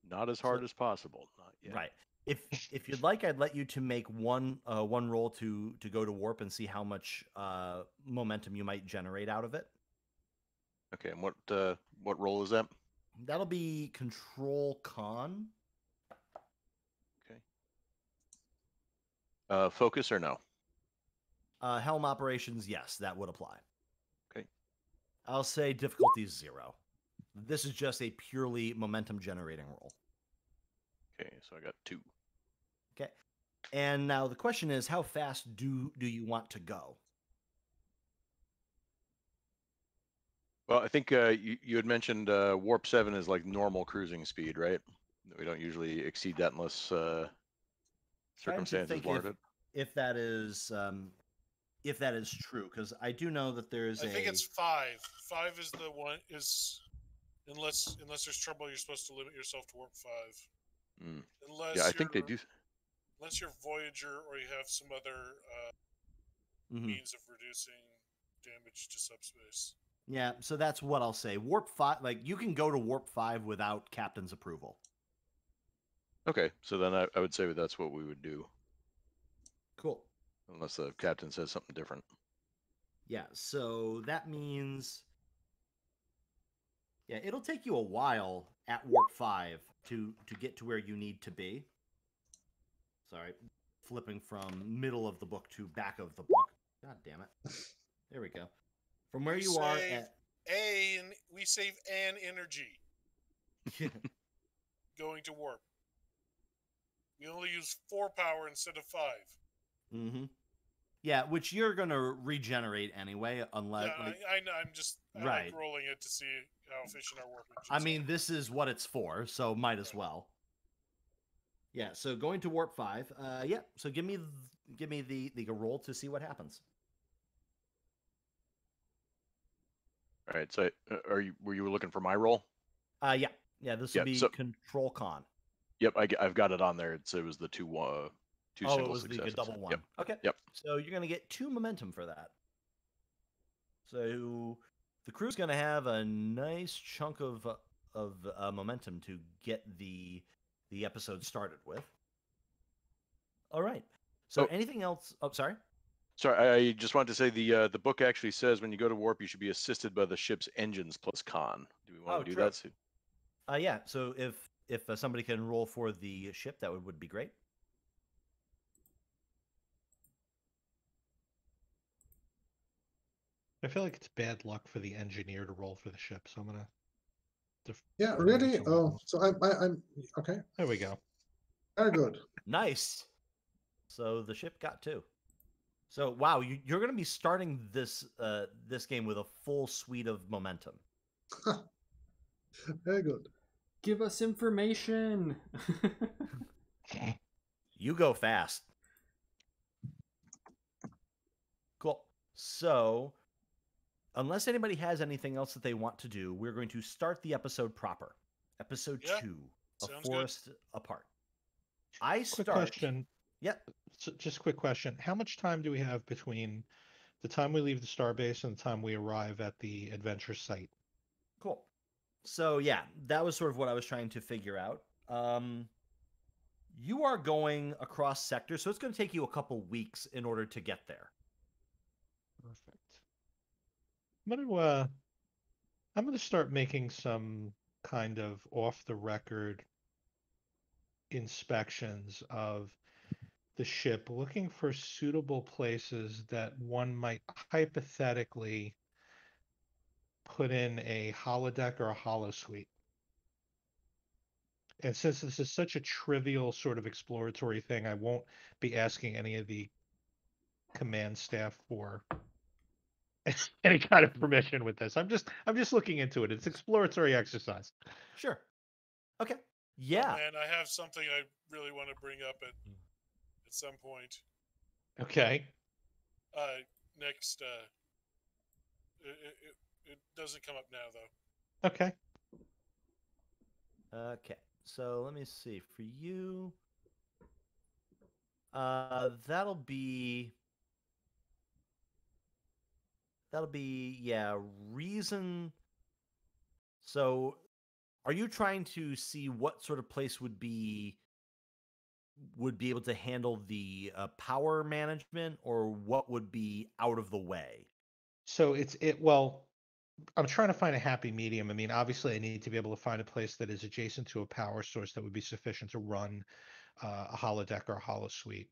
Not as So hard as possible. Not yet. right. If you'd like, I'd let you to make one roll to go to warp and see how much momentum you might generate out of it. Okay, and what role is that? That'll be control con. Okay. Focus or no? Helm operations, yes, that would apply. Okay. I'll say difficulty is 0. This is just a purely momentum generating roll. Okay, so I got 2. Okay. And now the question is, how fast do you want to go? Well, I think you had mentioned warp 7 is like normal cruising speed, right? We don't usually exceed that unless Trying to circumstances think warrant it. if that is true, because I do know that there's I think a it's 5. 5 is the one is unless there's trouble, you're supposed to limit yourself to warp 5. Mm. Unless Yeah, I you're think they do. unless you're Voyager or you have some other means of reducing damage to subspace. Yeah, so that's what I'll say. Warp 5, like you can go to warp 5 without captain's approval. Okay, so then I would say that's what we would do. Cool. Unless the captain says something different. Yeah, so that means yeah, it'll take you a while at warp 5 to get to where you need to be. Sorry, flipping from middle of the book to back of the book. God damn it. There we go. From where you are at we save an energy going to warp. We only use 4 power instead of 5. Mm-hmm. Yeah, which you're gonna regenerate anyway, unless Yeah, I know. I right. like rolling it to see how efficient our warp engines I mean, are. this is what it's for, so might as well. Yeah, so going to warp 5. Yeah, so give me the roll to see what happens. All right, so were you looking for my role? Yeah, this will be control con. Yep, I've got it on there. It was the two Oh, it single was successes. the double one. Yep. Okay. Yep. So you're gonna get 2 momentum for that. So the crew's gonna have a nice chunk of momentum to get the episode started with. All right. So anything else? Oh, sorry. Sorry, I just wanted to say the book actually says when you go to warp, you should be assisted by the ship's engines plus con. Do we want to do true. that? Yeah. So if somebody can roll for the ship, that would be great. I feel like it's bad luck for the engineer to roll for the ship, so I'm gonna. Yeah, really? Oh, so I'm okay. There we go. Very good. Nice. So the ship got 2. So wow, you're going to be starting this game with a full suite of momentum. Very good. Give us information. You go fast. Cool. So, unless anybody has anything else that they want to do, we're going to start the episode proper. Episode 2, A Forest Apart. Quick question. Yep. So just a quick question. How much time do we have between the time we leave the starbase and the time we arrive at the adventure site? Cool. So yeah, that was sort of what I was trying to figure out. You are going across sectors, so it's going to take you a couple weeks in order to get there. Perfect. I'm gonna start making some kind of off the record inspections of the ship, looking for suitable places that one might hypothetically put in a holodeck or a holosuite. And since this is such a trivial sort of exploratory thing, I won't be asking any of the command staff for any kind of permission with this. I'm just looking into it. It's exploratory exercise. Sure. Okay. Yeah. And I have something I really want to bring up at some point. Okay. Next. It doesn't come up now though. Okay. Okay. So let me see. For you, that'll be yeah, reason. So Are you trying to see what sort of place would be able to handle the power management, or what would be out of the way? So well, I'm trying to find a happy medium. I mean, obviously, I need to be able to find a place that is adjacent to a power source that would be sufficient to run a holodeck or a holosuite.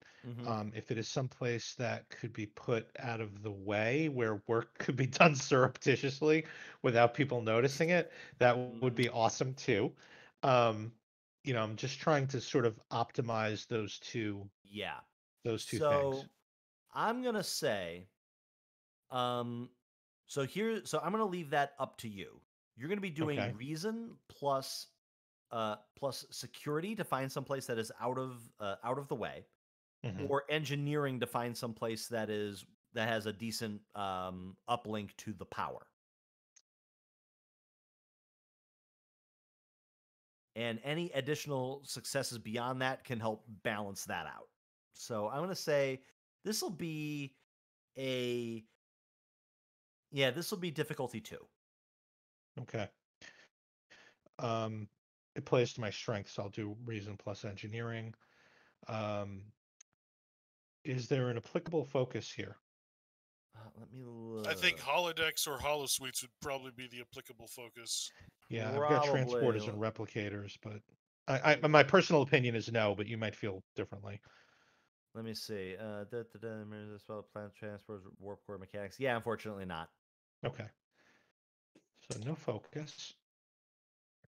If it is someplace that could be put out of the way where work could be done surreptitiously without people noticing it, that would be awesome too. I'm just trying to sort of optimize those two things. So I'm gonna say, so I'm gonna leave that up to you. You're gonna be doing reason plus security to find some place that is out of the way, or engineering to find some place that has a decent uplink to the power. And any additional successes beyond that can help balance that out. So I'm going to say this will be difficulty 2. Okay. It plays to my strengths, so I'll do reason plus engineering. Is there an applicable focus here? Let me look. I think holodecks or holosuites would probably be the applicable focus. Yeah, I've got transporters and replicators, but my personal opinion is no, but you might feel differently. Let me see. Plant transport, warp core mechanics. Yeah, unfortunately not. Okay. So no focus.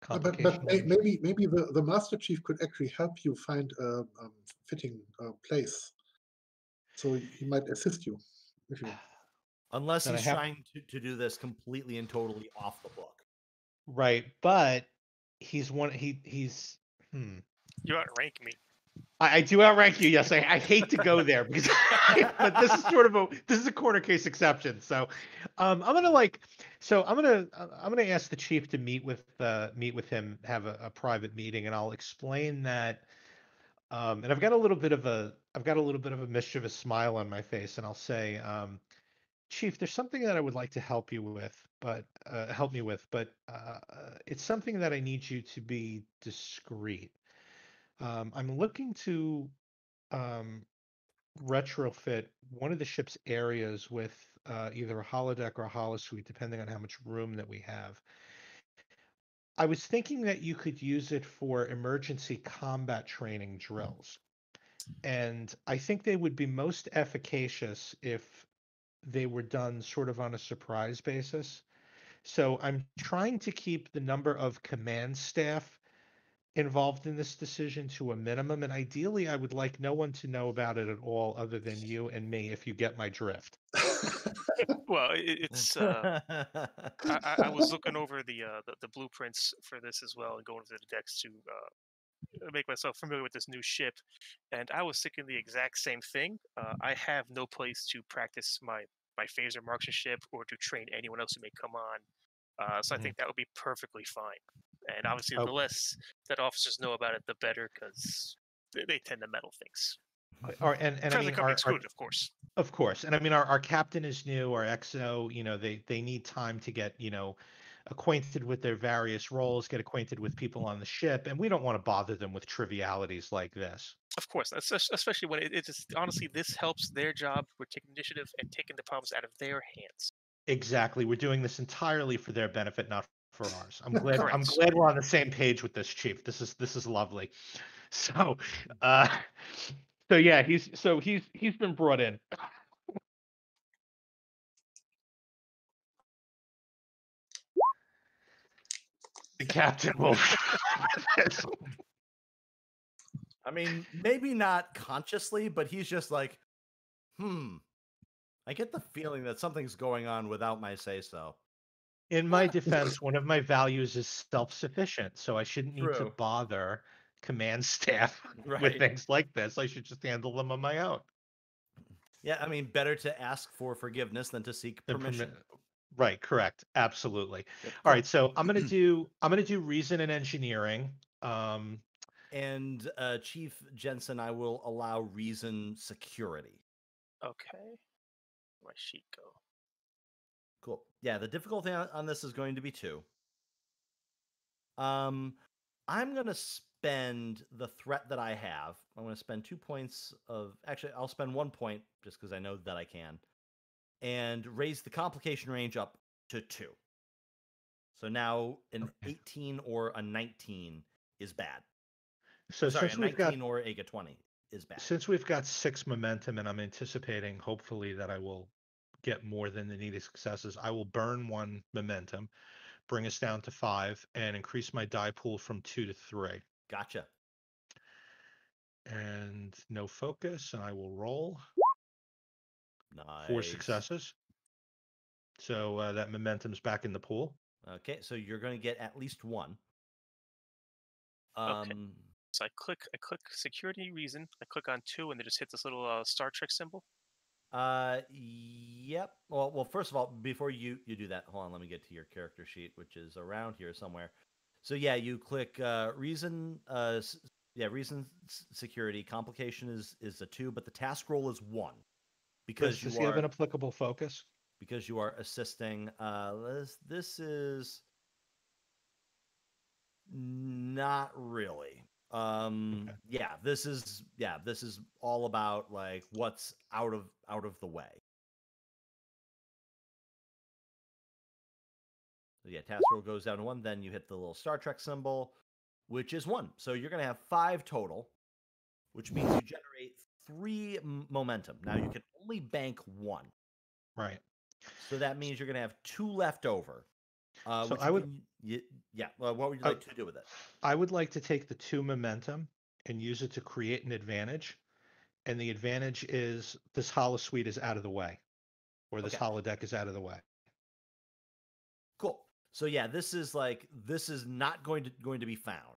But maybe the Master Chief could actually help you find a fitting place. So he might assist you. Unless he's trying to do this completely and totally off the book. Right, but he's You outrank me. I do outrank you. Yes, I hate to go there because, but this is sort of a corner case exception. So, I'm gonna ask the chief to meet with him, have a private meeting, and I'll explain that. And I've got a little bit of a mischievous smile on my face, and I'll say, Chief, there's something that I would like to help me with, but it's something that I need you to be discreet. I'm looking to retrofit one of the ship's areas with either a holodeck or a holosuite, depending on how much room that we have. I was thinking that you could use it for emergency combat training drills. And I think they would be most efficacious if they were done sort of on a surprise basis. So I'm trying to keep the number of command staff involved in this decision to a minimum, and ideally I would like no one to know about it at all other than you and me, if you get my drift. Well, it's I was looking over the blueprints for this as well, and going to the decks to make myself familiar with this new ship, and I was thinking the exact same thing. I have no place to practice my phaser marksmanship or to train anyone else who may come on, so I think that would be perfectly fine. And obviously, the less that officers know about it, the better, because they tend to meddle things. And I mean, excluded, of course. Of course, and I mean, our captain is new, our XO. They need time to get acquainted with their various roles, get acquainted with people on the ship, and we don't want to bother them with trivialities like this. Of course, especially when it just honestly, this helps their job. We're taking initiative and taking the problems out of their hands. Exactly, we're doing this entirely for their benefit, not for ours. I'm glad we're on the same page with this, Chief. This is lovely. So, yeah, he's been brought in. The captain will. I mean, maybe not consciously, but he's just like, I get the feeling that something's going on without my say-so. In my defense, one of my values is self-sufficient, so I shouldn't need to bother command staff with things like this. I should just handle them on my own. Yeah, I mean, better to ask for forgiveness than to seek permission. Right, correct. Absolutely. All right, so I'm gonna do reason and engineering. And Chief Jensen, I will allow reason security. Okay. My sheet go. Cool. Yeah, the difficulty on this is going to be 2. I'm gonna spend the threat that I have. I'm gonna spend 2 points of. Actually, I'll spend 1 point just because I know that I can, and raise the complication range up to 2. So now an 18 or a 19 is bad. So Sorry, a since we've 19 got or a 20 is bad. since we've got 6 momentum, and I'm anticipating hopefully that I will get more than the needed successes, I will burn 1 momentum, bring us down to 5, and increase my die pool from 2 to 3. Gotcha. And no focus, and I will roll Nice. 4 successes. So that momentum's back in the pool. Okay, so you're going to get at least 1. Okay. So I click security reason. I click on 2, and it just hits this little Star Trek symbol. Yep. Well, first of all, before you do that, hold on. Let me get to your character sheet, which is around here somewhere. So yeah, you click reason. Reason security. Complication is a 2, but the task roll is 1 because Does he have an applicable focus? Because you are assisting. This is not really. Okay. This is all about like what's out of the way. So yeah, task roll goes down to 1. Then you hit the little Star Trek symbol, which is 1. So you're gonna have 5 total, which means you generate 3 momentum. Now you can only bank 1. Right. So that means you're gonna have 2 left over. So I would. What would you like to do with it? I would like to take the 2 momentum and use it to create an advantage. And the advantage is this holosuite is out of the way, or this holodeck is out of the way. Cool. So yeah, this is not going to be found.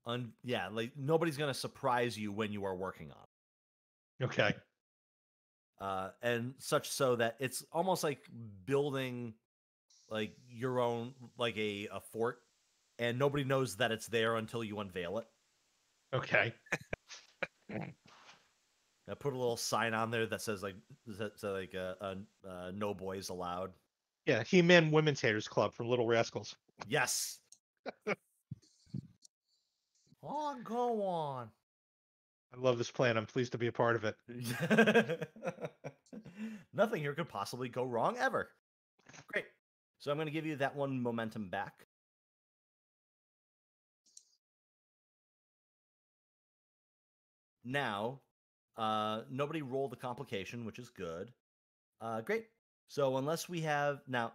Like nobody's going to surprise you when you are working on it. Okay. And such so that it's almost like building like your own like a fort, and nobody knows that it's there until you unveil it. Okay. I put a little sign on there that says no boys allowed. Yeah, He-Man Women's Haters Club from Little Rascals. Yes. Oh, go on. I love this plan. I'm pleased to be a part of it. Nothing here could possibly go wrong ever. Great. So I'm going to give you that 1 momentum back. Now, nobody rolled the complication, which is good. Great. So unless we have now,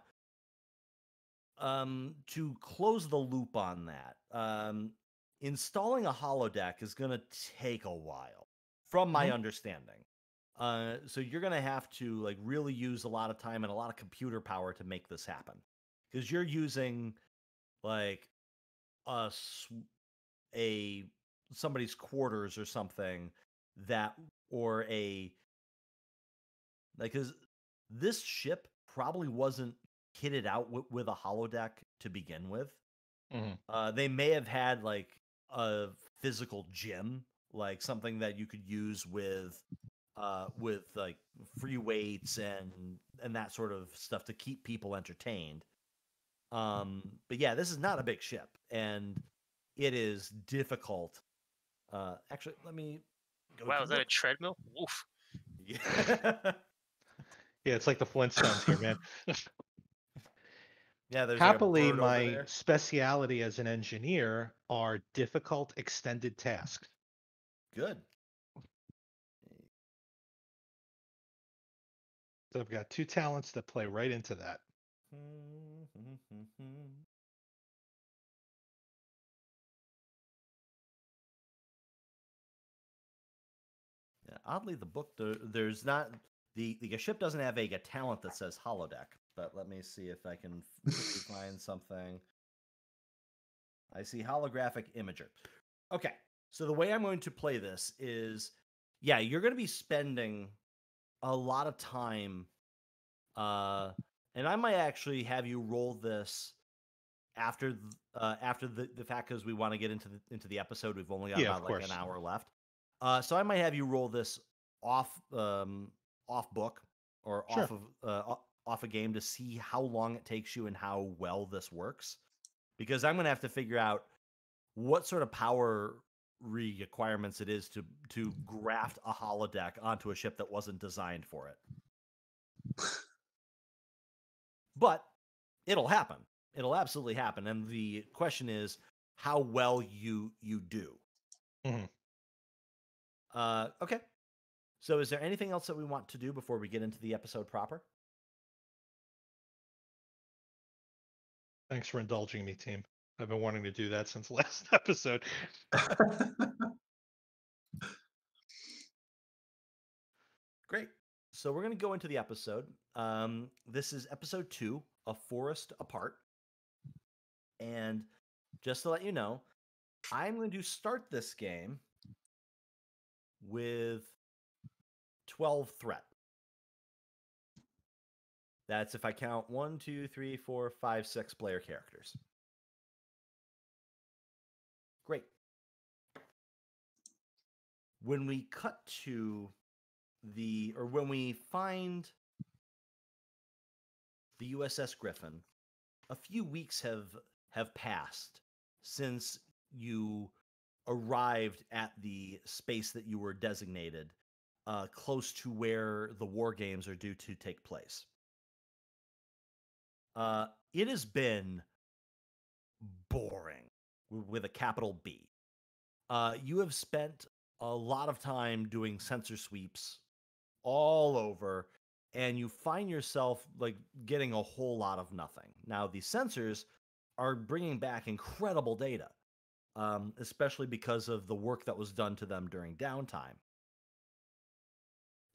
to close the loop on that, installing a holodeck is going to take a while, from my understanding. So you're going to have to like really use a lot of time and a lot of computer power to make this happen, because you're using like somebody's quarters or something because this ship probably wasn't kitted out with a holodeck to begin with. Mm-hmm. They may have had like a physical gym, like something that you could use with like free weights and that sort of stuff to keep people entertained. But yeah, this is not a big ship, and it is difficult. Actually, let me go. Wow, is that a treadmill? Woof. Yeah. Yeah, it's like the Flintstones here, man. Yeah, there's Happily, like a bird over my there. speciality as an engineer are difficult extended tasks. Good. So I've got 2 talents that play right into that. Yeah, oddly, the book there's not the ship doesn't have a talent that says holodeck. But let me see if I can find something. I see holographic imager. Okay, so the way I'm going to play this is, yeah, you're going to be spending a lot of time, and I might actually have you roll this after the fact, because we want to get into the episode. We've only got about like an hour left. So I might have you roll this off book or off off a game to see how long it takes you and how well this works, because I'm going to have to figure out what sort of power requirements it is to graft a holodeck onto a ship that wasn't designed for it. But it'll happen. It'll absolutely happen. And the question is how well you do. Mhm. Okay. So is there anything else that we want to do before we get into the episode proper? Thanks for indulging me, team. I've been wanting to do that since last episode. Great. So we're going to go into the episode. This is episode 2, A Forest Apart. And just to let you know, I'm going to start this game with 12 threat. That's if I count 1, 2, 3, 4, 5, 6 player characters. Great. When we cut to when we find the USS Griffin, a few weeks have passed since you arrived at the space that you were designated, close to where the war games are due to take place. It has been boring, with a capital B. You have spent a lot of time doing sensor sweeps all over, and you find yourself like getting a whole lot of nothing. Now, the sensors are bringing back incredible data, especially because of the work that was done to them during downtime.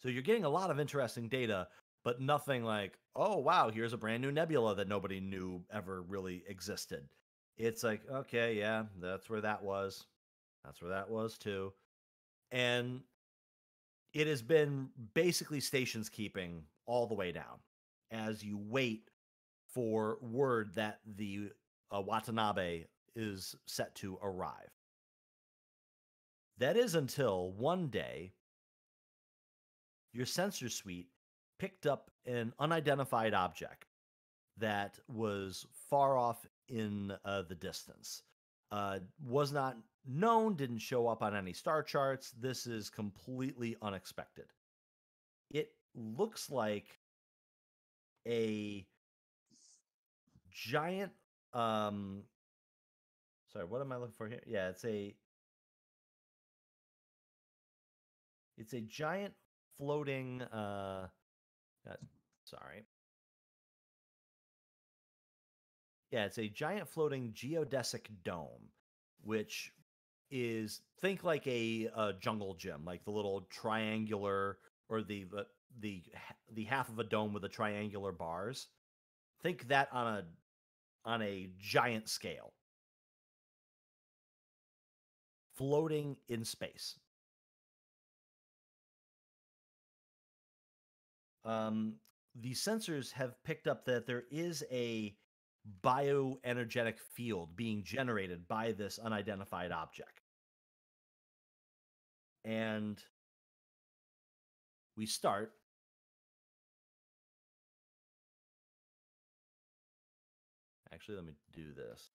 So you're getting a lot of interesting data, but nothing like, oh, wow, here's a brand new nebula that nobody knew ever really existed. It's like, okay, yeah, that's where that was. That's where that was too. And it has been basically stations keeping all the way down as you wait for word that the Watanabe is set to arrive. That is until one day your sensor suite picked up an unidentified object that was far off in the distance. Was not known, didn't show up on any star charts. This is completely unexpected. It looks like a giant sorry, what am I looking for here? Yeah, it's a giant floating sorry. Yeah, it's a giant floating geodesic dome, which is, think like a jungle gym, like the little triangular, or the half of a dome with the triangular bars. Think that on a giant scale, floating in space. The sensors have picked up that there is a bioenergetic field being generated by this unidentified object. And we start actually, let me do this.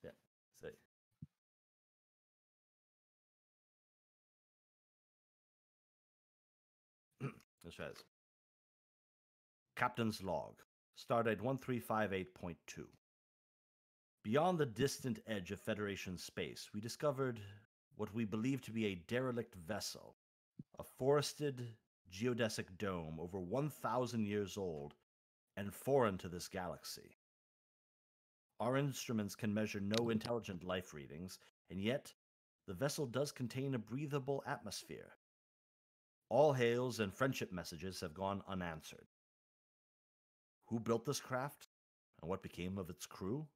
Yeah. So let's try this. Captain's log, stardate 1358.2. Beyond the distant edge of Federation space, we discovered what we believe to be a derelict vessel, a forested geodesic dome over 1,000 years old and foreign to this galaxy. Our instruments can measure no intelligent life readings, and yet the vessel does contain a breathable atmosphere. All hails and friendship messages have gone unanswered. Who built this craft, and what became of its crew?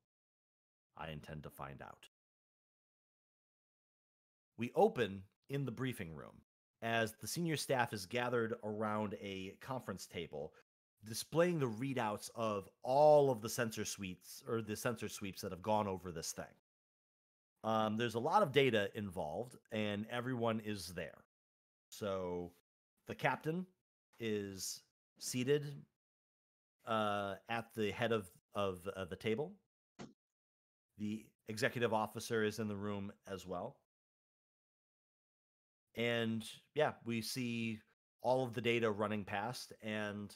I intend to find out. We open in the briefing room as the senior staff is gathered around a conference table, displaying the readouts of all of the sensor suites or the sensor sweeps that have gone over this thing. There's a lot of data involved, and everyone is there. So the captain is seated at the head of the table. The executive officer is in the room as well. And yeah, we see all of the data running past, and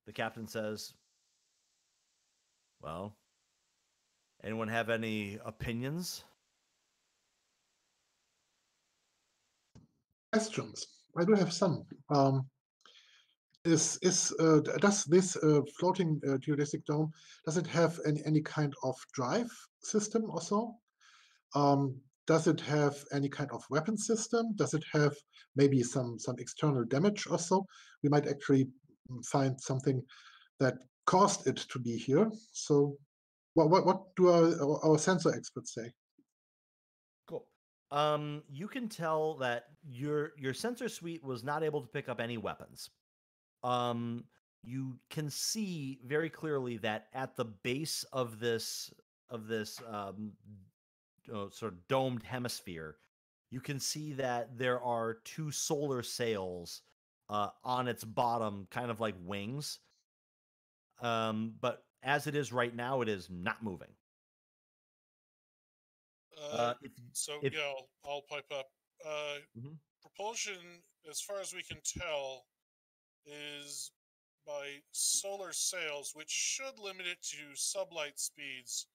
the captain says, well, anyone have any opinions? Questions. I do have some. Does this floating geodesic dome, does it have any kind of drive system or so? Does it have any kind of weapon system? Does it have maybe some external damage or so? We might actually find something that caused it to be here. So what do our sensor experts say? Cool. You can tell that your sensor suite was not able to pick up any weapons. You can see very clearly that at the base of this sort of domed hemisphere, you can see that there are two solar sails on its bottom, kind of like wings. But as it is right now, it is not moving. Yeah, I'll pipe up. Propulsion, as far as we can tell, is by solar sails, which should limit it to sublight speeds.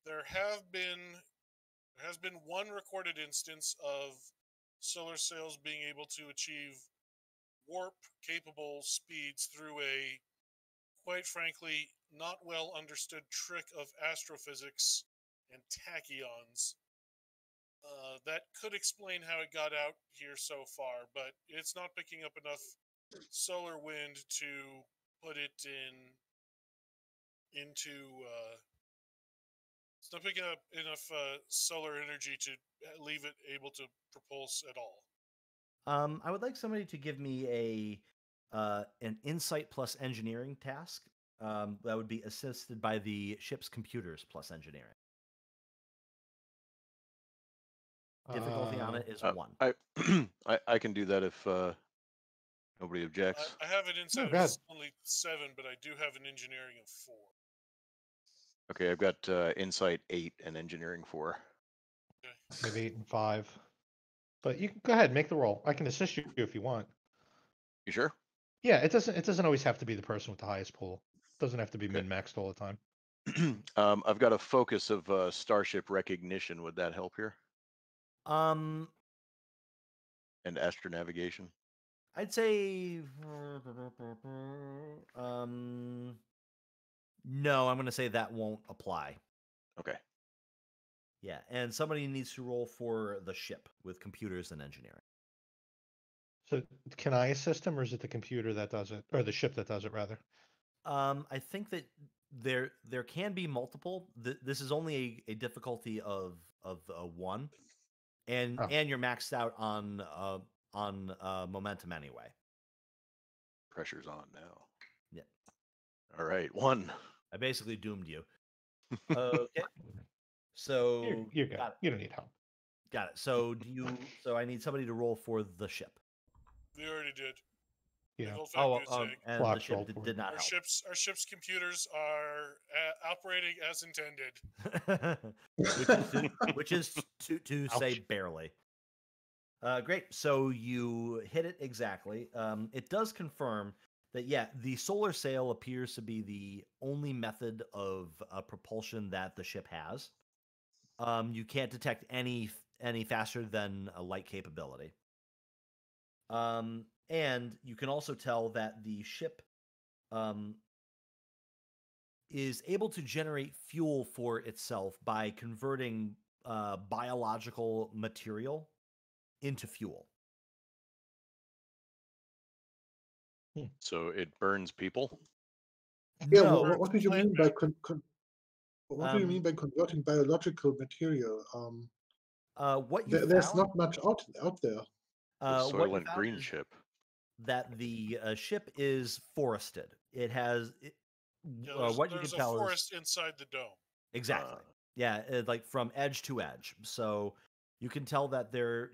There has been one recorded instance of solar sails being able to achieve warp-capable speeds through a, quite frankly, not well understood trick of astrophysics and tachyons. That could explain how it got out here so far, but it's not picking up enough solar wind to put it into. It's not picking up enough solar energy to leave it able to propulse at all. I would like somebody to give me an insight plus engineering task. That would be assisted by the ship's computers plus engineering. Difficulty on it is 1. I can do that if nobody objects. I have an insight No, of only 7, but I do have an engineering of 4. Okay, I've got insight 8 and engineering 4. Okay. Maybe 8 and 5. But you can go ahead, make the roll. I can assist you if you want. You sure? Yeah, it doesn't always have to be the person with the highest pool. It doesn't have to be min-maxed all the time. I've got a focus of starship recognition. Would that help here? And astronavigation. I'd say no, I'm going to say that won't apply. Okay. Yeah, and somebody needs to roll for the ship with computers and engineering. So can I assist him, or is it the computer that does it, or the ship that does it, rather? I think that there can be multiple. This is only a difficulty of 1, and you're maxed out on momentum anyway. Pressure's on now. Yeah. All right, 1. I basically doomed you. Okay. So you're good. You don't need help. Got it. So So I need somebody to roll for the ship. We already did. Yeah. And the ship did not our help. Our ship's computers are operating as intended. which is to say barely. Great. So you hit it exactly. It does confirm that, yeah, the solar sail appears to be the only method of propulsion that the ship has. You can't detect any faster than a light capability. And you can also tell that the ship is able to generate fuel for itself by converting biological material into fuel. So it burns people? Yeah, No. what do you mean by what do you mean by converting biological material? What you there's found, not much out there. The What soil you and found green is ship. that the ship is forested. It has Yeah, what you can there's a tell is forest inside the dome. exactly. Yeah, like from edge to edge. So you can tell that they're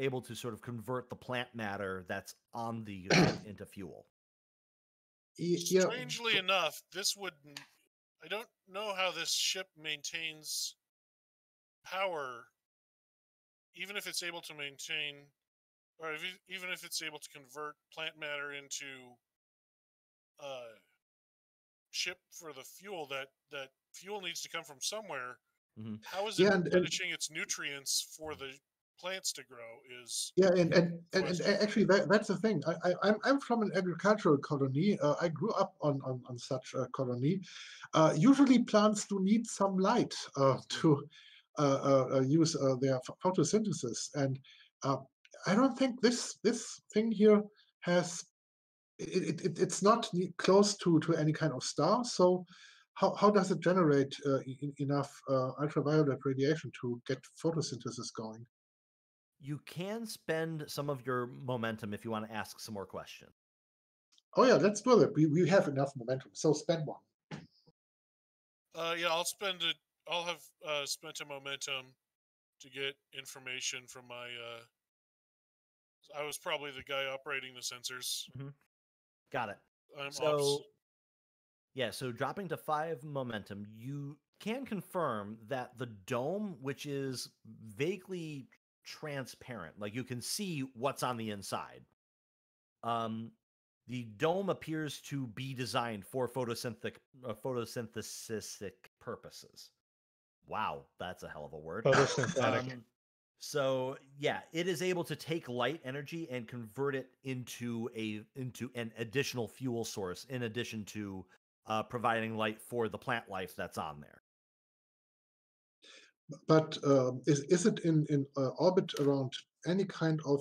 able to sort of convert the plant matter that's on the ship into fuel. Yeah, Strangely enough, this would. I don't know how this ship maintains power, even if it's able to maintain, or even if it's able to convert plant matter into ship for the fuel. That fuel needs to come from somewhere. Mm-hmm. How is it yeah, replenishing its nutrients for the plants to grow? and actually that's the thing. I'm from an agricultural colony. I grew up on such a colony. Usually plants do need some light to use their photosynthesis, and I don't think this thing here has it's not close to any kind of star. So how does it generate enough ultraviolet radiation to get photosynthesis going? You can spend some of your momentum if you want to ask some more questions. Oh yeah, let's do it. We have enough momentum, so spend one. Yeah, I'll spend it. I'll have spent a momentum to get information from my. I was probably the guy operating the sensors. Mm-hmm. Got it. I'm so dropping to 5 momentum, you can confirm that the dome, which is vaguely transparent, like you can see what's on the inside. The dome appears to be designed for photosynthetic purposes. Wow, that's a hell of a word. Photosynthetic. So yeah, it is able to take light energy and convert it into an additional fuel source, in addition to providing light for the plant life that's on there. But is it in orbit around any kind of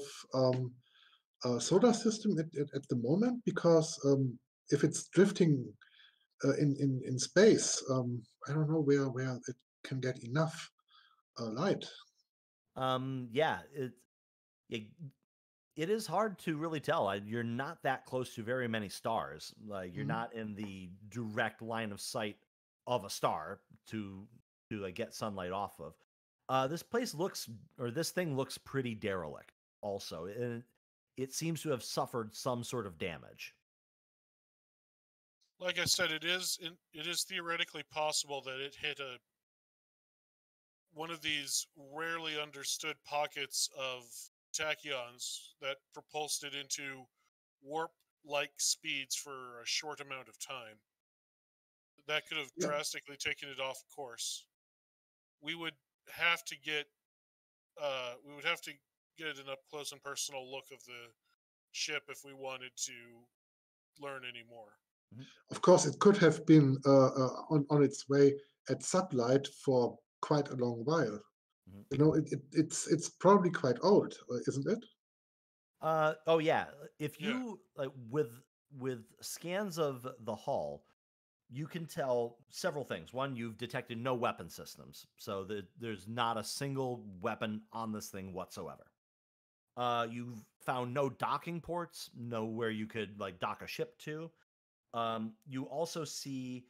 solar system at the moment? Because if it's drifting in space, I don't know where it can get enough light. Yeah, it is hard to really tell. You're not that close to very many stars. Like you're not in the direct line of sight of a star to like get sunlight off of. This thing looks pretty derelict. Also, and it seems to have suffered some sort of damage. like I said, it is theoretically possible that it hit one of these rarely understood pockets of tachyons that propulsed it into warp-like speeds for a short amount of time. That could have drastically taken it off course. We would have to get an up close and personal look of the ship if we wanted to learn any more. Of course, it could have been on its way at sublight for quite a long while. You know, it's probably quite old, isn't it? Oh yeah. If you like with scans of the hull, you can tell several things. One, you've detected no weapon systems, so there's not a single weapon on this thing whatsoever. You've found no docking ports, nowhere you could like dock a ship to. You also see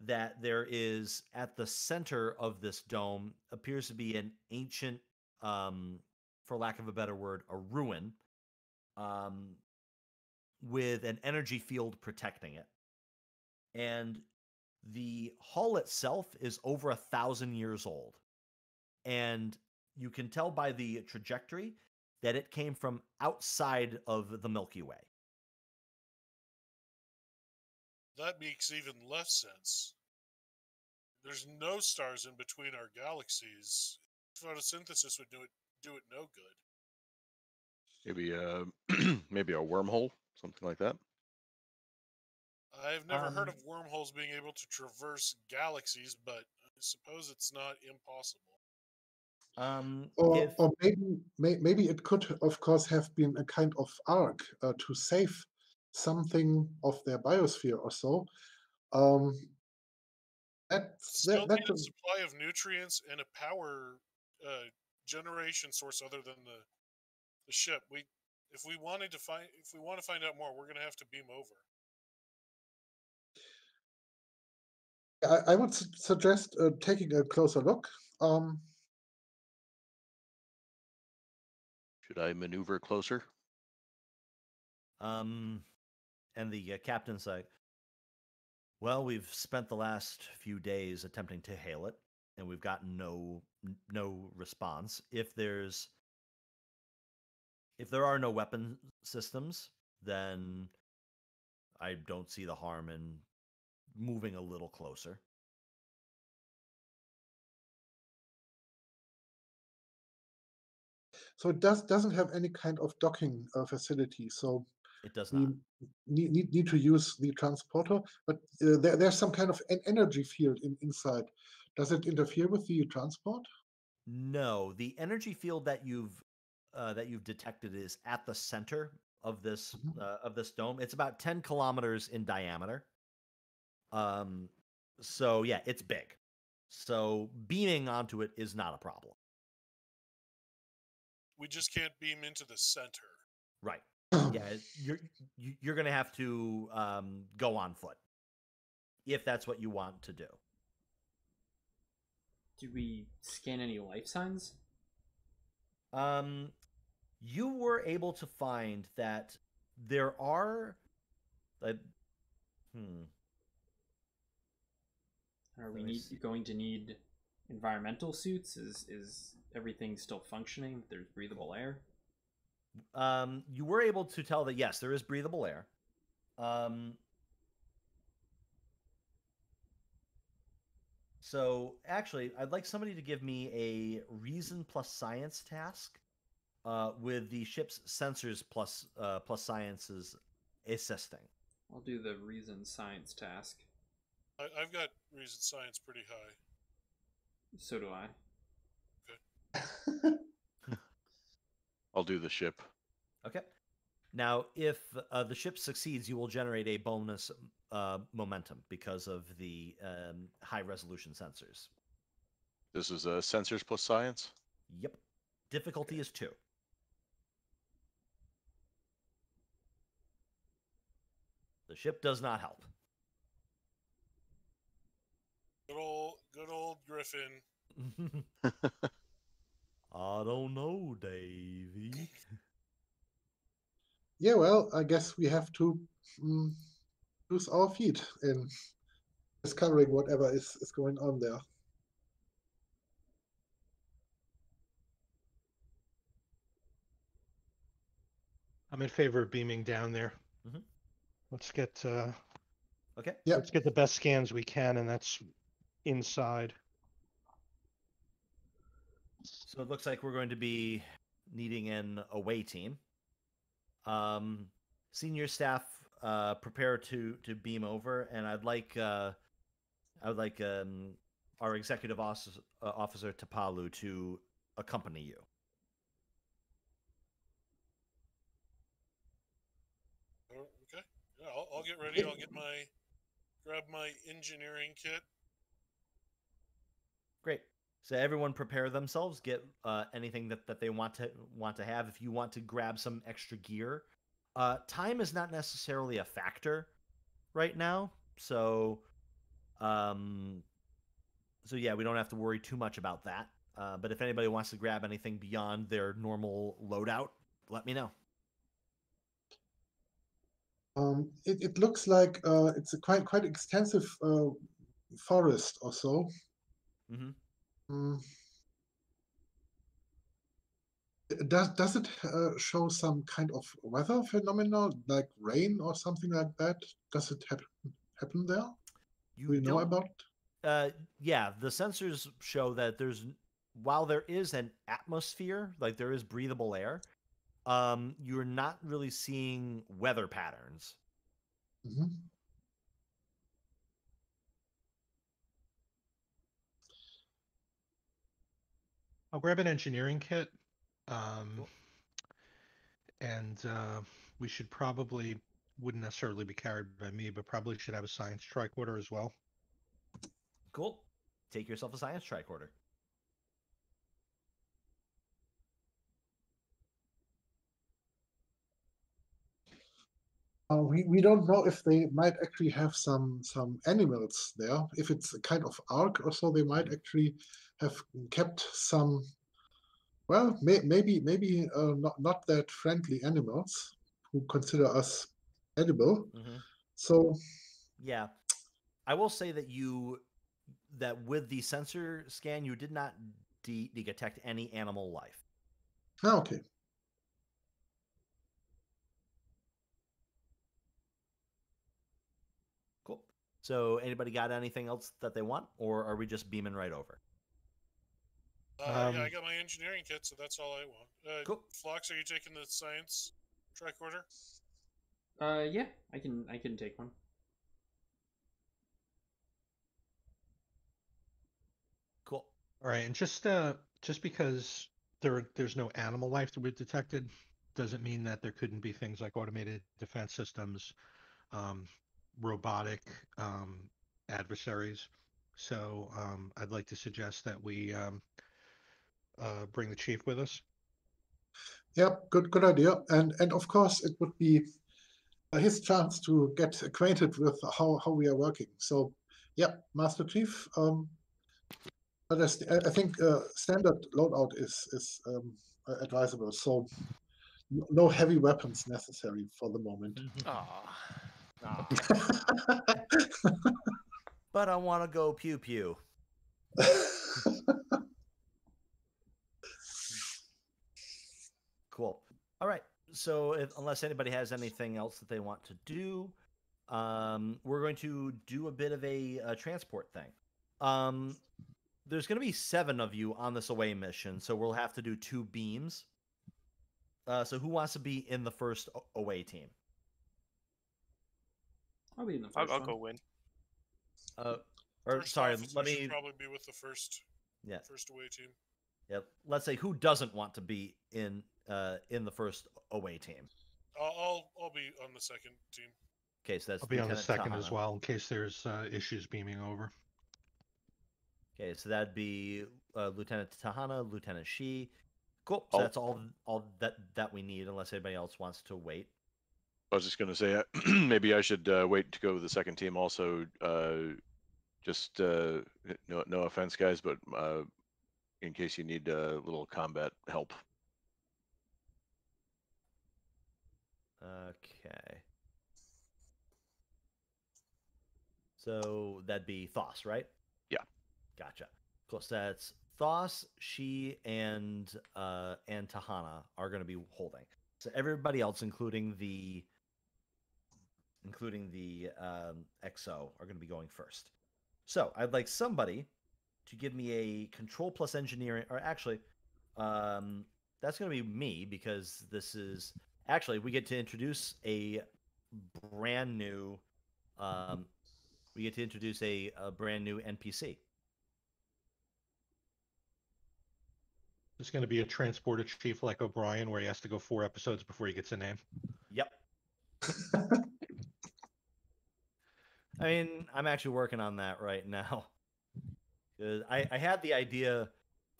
that there is at the center of this dome appears to be an ancient, for lack of a better word, a ruin, um, with an energy field protecting it. And the hull itself is over 1,000 years old. And you can tell by the trajectory that it came from outside of the Milky Way. That makes even less sense. There's no stars in between our galaxies. Photosynthesis would do it no good. Maybe maybe a wormhole, something like that. I've never heard of wormholes being able to traverse galaxies, but I suppose it's not impossible. Or maybe it could, of course, have been a kind of arc to save something of their biosphere or so. Still need a supply of nutrients and a power generation source other than the the ship. If we want to find out more, we're going to have to beam over. I would suggest taking a closer look. Should I maneuver closer? And the captain's like, well, we've spent the last few days attempting to hail it, and we've gotten no response. If there are no weapon systems, then I don't see the harm in moving a little closer. So it doesn't have any kind of docking facility. So It does we not. need to use the transporter, but there's some kind of an energy field inside. Does it interfere with the transport? No, the energy field that you've detected is at the center of this dome. It's about 10 kilometers in diameter. So yeah, it's big. So beaming onto it is not a problem. We just can't beam into the center. Right. Yeah, you're going to have to go on foot if that's what you want to do. Did we scan any life signs? You were able to find that there are Are we going to need environmental suits? Is everything still functioning? There's breathable air? You were able to tell that, yes, there is breathable air. So actually, I'd like somebody to give me a reason plus science task with the ship's sensors plus sciences assisting. I'll do the reason science task. I've got reason science pretty high. So do I. Okay. I'll do the ship. Okay. Now, if the ship succeeds, you will generate a bonus momentum because of the high-resolution sensors. This is sensors plus science? Yep. Difficulty is 2. The ship does not help. Good old Griffin. I don't know, Davey. Yeah, well, I guess we have to use our feet in discovering whatever is going on there. I'm in favor of beaming down there. Mm-hmm. Let's get okay. Yeah. Let's get the best scans we can, and that's inside. So it looks like we're going to be needing an away team. Senior staff, prepare to beam over, and I would like our executive officer Tapalu to accompany you. Okay. Yeah, I'll get ready. I'll grab my engineering kit. Great. So everyone prepare themselves. Get anything that they want to have. If you want to grab some extra gear, time is not necessarily a factor right now. So, yeah, we don't have to worry too much about that. But if anybody wants to grab anything beyond their normal loadout, let me know. It looks like it's a quite extensive forest or so. Mm-hmm. Does it show some kind of weather phenomena like rain or something like that? Does it happen there? Do you know about it? Yeah, the sensors show that while there is an atmosphere, like there is breathable air, you're not really seeing weather patterns. Mm-hmm. I'll grab an engineering kit, Cool. and we should probably wouldn't necessarily be carried by me, but probably should have a science tricorder as well. Cool. Take yourself a science tricorder. we don't know if they might actually have some animals there. If it's a kind of ark or so, they might actually have kept some. Well, maybe not that friendly animals who consider us edible. So yeah, I will say that with the sensor scan, you did not detect any animal life. Okay. Cool. So anybody got anything else that they want, or are we just beaming right over? Yeah, I got my engineering kit, so that's all I want. Cool. Phlox, are you taking the science tricorder? Yeah, I can take one. Cool. All right, and just because there's no animal life that we've detected doesn't mean that there couldn't be things like automated defense systems, robotic adversaries. So I'd like to suggest that we bring the chief with us. Yeah, good idea. And of course, it would be his chance to get acquainted with how we are working. So, yeah, Master Chief. But I think standard loadout is advisable. So no heavy weapons necessary for the moment. But I want to go pew pew. Cool. All right. So unless anybody has anything else that they want to do, we're going to do a bit of a transport thing. There's going to be 7 of you on this away mission, so we'll have to do 2 beams. So who wants to be in the first away team? I'll be in the first I'll one. go win. Sorry, let me should probably be with the first away team. Yeah, let's say who doesn't want to be in the first away team. I'll be on the second team. Okay, so that's I'll be on the second Tahana. as well in case there's issues beaming over. Okay, so that'd be Lieutenant Tahana, Lieutenant Shi. Cool. So that's all that we need, unless anybody else wants to wait. I was just going to say maybe I should wait to go with the second team. Also, just no offense, guys, but in case you need a little combat help. Okay. So that'd be Thos, right? Yeah. Gotcha. Cool. So that's Thos, Shi, and Tahana are going to be holding. So everybody else, including the XO, are going to be going first. So I'd like somebody to give me a control plus engineering, or actually, that's going to be me, because this is actually we get to introduce a brand new brand new NPC. It's going to be a transporter chief like O'Brien, where he has to go 4 episodes before he gets a name. Yep. I mean, I'm actually working on that right now. I had the idea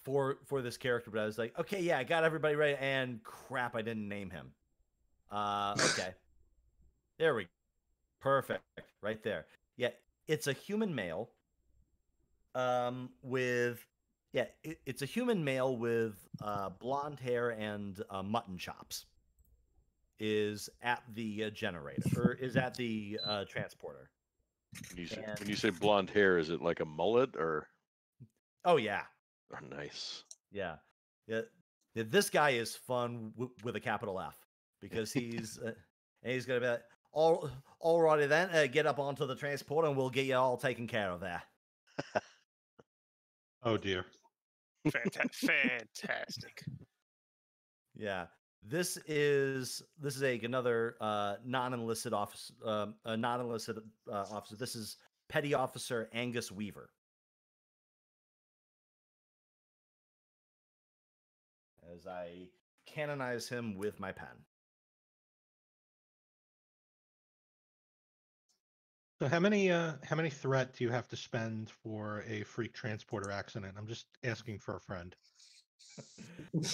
for this character, but I was like, okay, yeah, I got everybody ready, and crap, I didn't name him. Okay. There we go. Perfect. Right there. Yeah, it's a human male. It's a human male with blonde hair and mutton chops. Is at the generator, or is at the transporter. When you say blonde hair, is it like a mullet or? Oh yeah. Oh, nice. Yeah. This guy is fun with a capital F, because he's he's gonna be like, alrighty then, get up onto the transporter and we'll get you all taken care of there. Oh dear. Fantastic. Yeah. This is another non-enlisted officer. Officer. This is Petty Officer Angus Weaver. As I canonize him with my pen. So how many threat do you have to spend for a freak transporter accident? I'm just asking for a friend.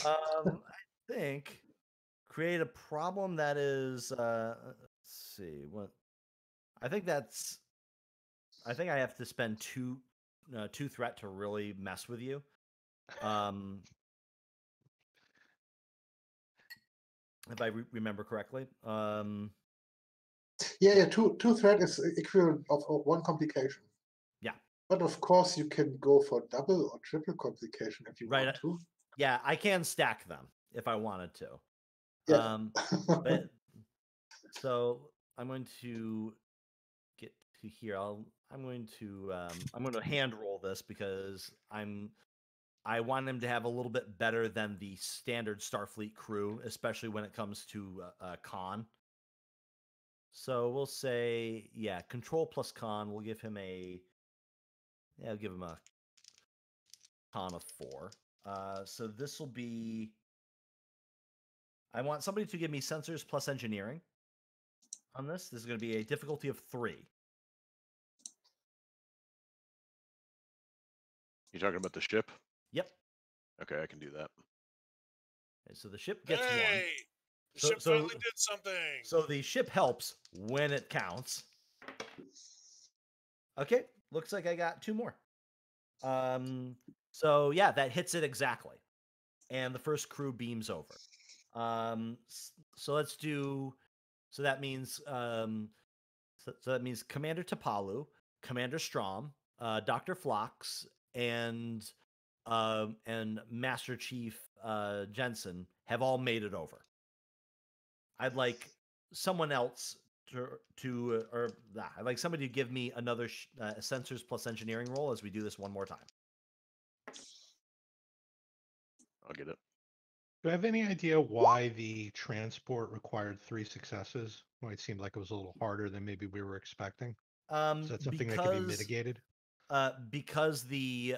I think create a problem that is let's see what. I think that's. I think I have to spend two threat to really mess with you. If I remember correctly. Yeah, two threat is equivalent of one complication. Yeah. But of course, you can go for double or triple complication if you want to. Yeah, I can stack them if I wanted to. Yeah. But so I'm going to get to here. I'm going to hand roll this because I want him to have a little bit better than the standard Starfleet crew, especially when it comes to con. So we'll say, yeah, control plus con. We'll give him I'll give him a con of 4. So this will be. I want somebody to give me sensors plus engineering on this. This is going to be a difficulty of 3. You talking about the ship? Yep. Okay, I can do that. Okay, so the ship gets 1. The ship finally did something. So the ship helps when it counts. Okay, looks like I got 2 more. So yeah, that hits it exactly, and the first crew beams over. So let's do. So that means so that means Commander Tapalu, Commander Strom, Dr. Phlox, and Master Chief Jensen have all made it over. I'd like someone else I'd like somebody to give me another sensors plus engineering roll as we do this one more time. I'll get it. Do I have any idea why the transport required 3 successes? Well, it seemed like it was a little harder than maybe we were expecting. Is that something that can be mitigated? Because the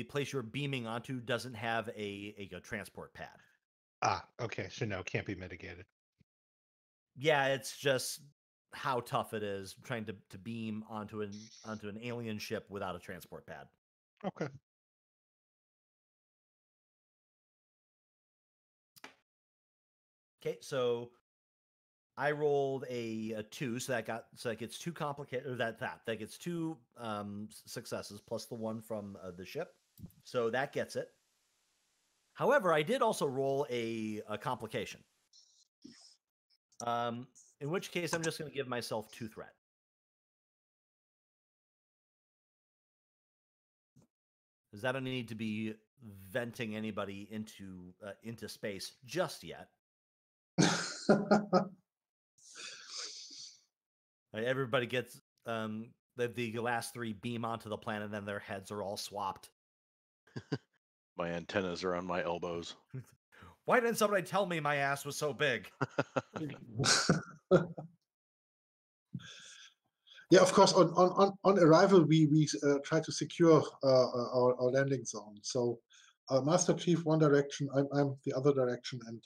place you're beaming onto doesn't have a transport pad. Okay. So no, can't be mitigated. Yeah, it's just how tough it is trying to beam onto an alien ship without a transport pad. Okay. Okay, so I rolled a 2, so that gets 2 complicated, or that gets 2 successes plus the 1 from the ship, so that gets it. However, I did also roll a complication. In which case, I'm just going to give myself 2 threat. Because I don't need to be venting anybody into space just yet. Everybody gets the last 3 beam onto the planet, and then their heads are all swapped. My antennas are on my elbows. Why didn't somebody tell me my ass was so big? Yeah, of course. On arrival, we try to secure our landing zone. So, Master Chief one direction, I'm the other direction, and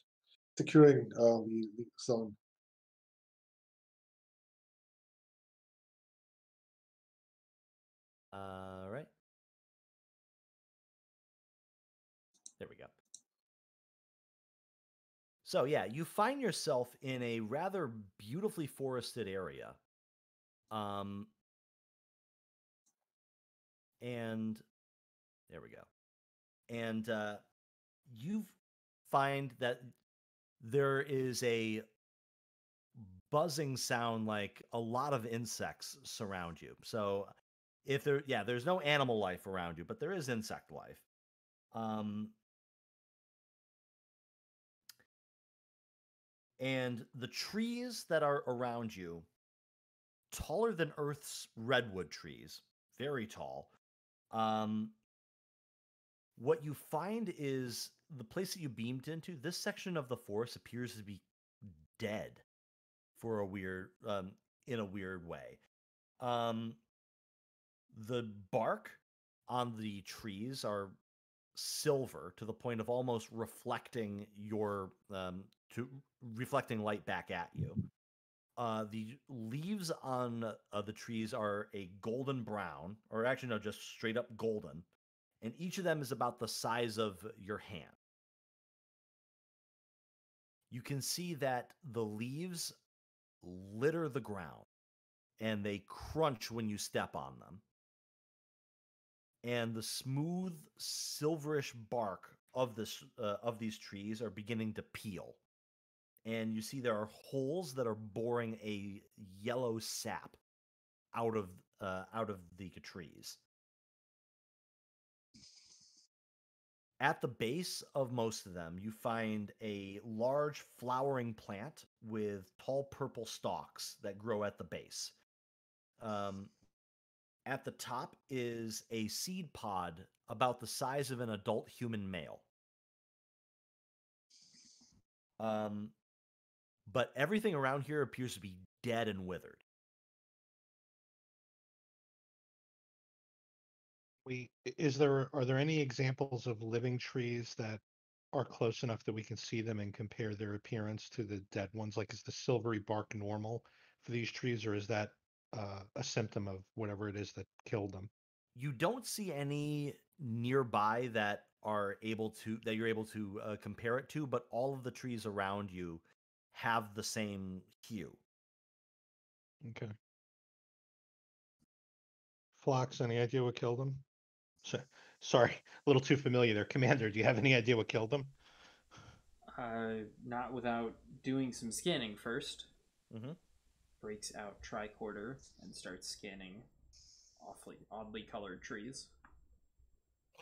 securing the zone. All right. There we go. So yeah, you find yourself in a rather beautifully forested area. And there we go. And you find that there is a buzzing sound like a lot of insects surround you. So if there's no animal life around you, but there is insect life. And the trees that are around you, taller than Earth's redwood trees, very tall. What you find is the place that you beamed into, this section of the forest appears to be dead for in a weird way. The bark on the trees are silver to the point of almost reflecting reflecting light back at you. The leaves on the trees are a golden brown, or actually no, just straight up golden, and each of them is about the size of your hand. You can see that the leaves litter the ground, and they crunch when you step on them. And the smooth, silverish bark of these trees are beginning to peel. And you see there are holes that are boring a yellow sap out of the trees. At the base of most of them, you find a large flowering plant with tall purple stalks that grow at the base. At the top is a seed pod about the size of an adult human male. But everything around here appears to be dead and withered. Are there any examples of living trees that are close enough that we can see them and compare their appearance to the dead ones? Like, is the silvery bark normal for these trees, or is that a symptom of whatever it is that killed them? You don't see any nearby that you're able to compare it to, but all of the trees around you have the same hue. Okay. Phlox, any idea what killed them? Sorry, a little too familiar there. Commander, do you have any idea what killed them? Not without doing some scanning first. Mm-hmm. Breaks out tricorder and starts scanning oddly colored trees.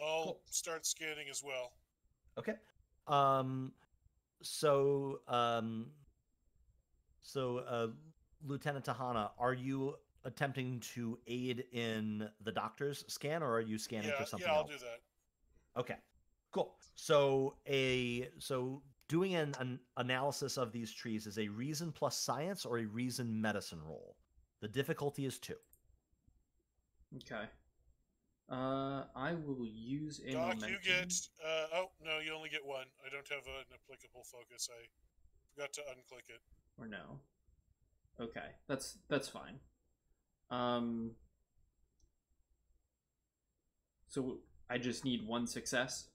I'll start scanning as well. Okay. Lieutenant Tahana, are you attempting to aid in the doctor's scan, or are you scanning for something else? Yeah, I'll do that. Okay, cool. So doing an analysis of these trees is a reason plus science or a reason medicine roll. The difficulty is 2. Okay. I will use a Doc, momentum. you get... oh, no, you only get 1. I don't have an applicable focus. I forgot to unclick it. Or no. Okay, that's fine. So I just need 1 success?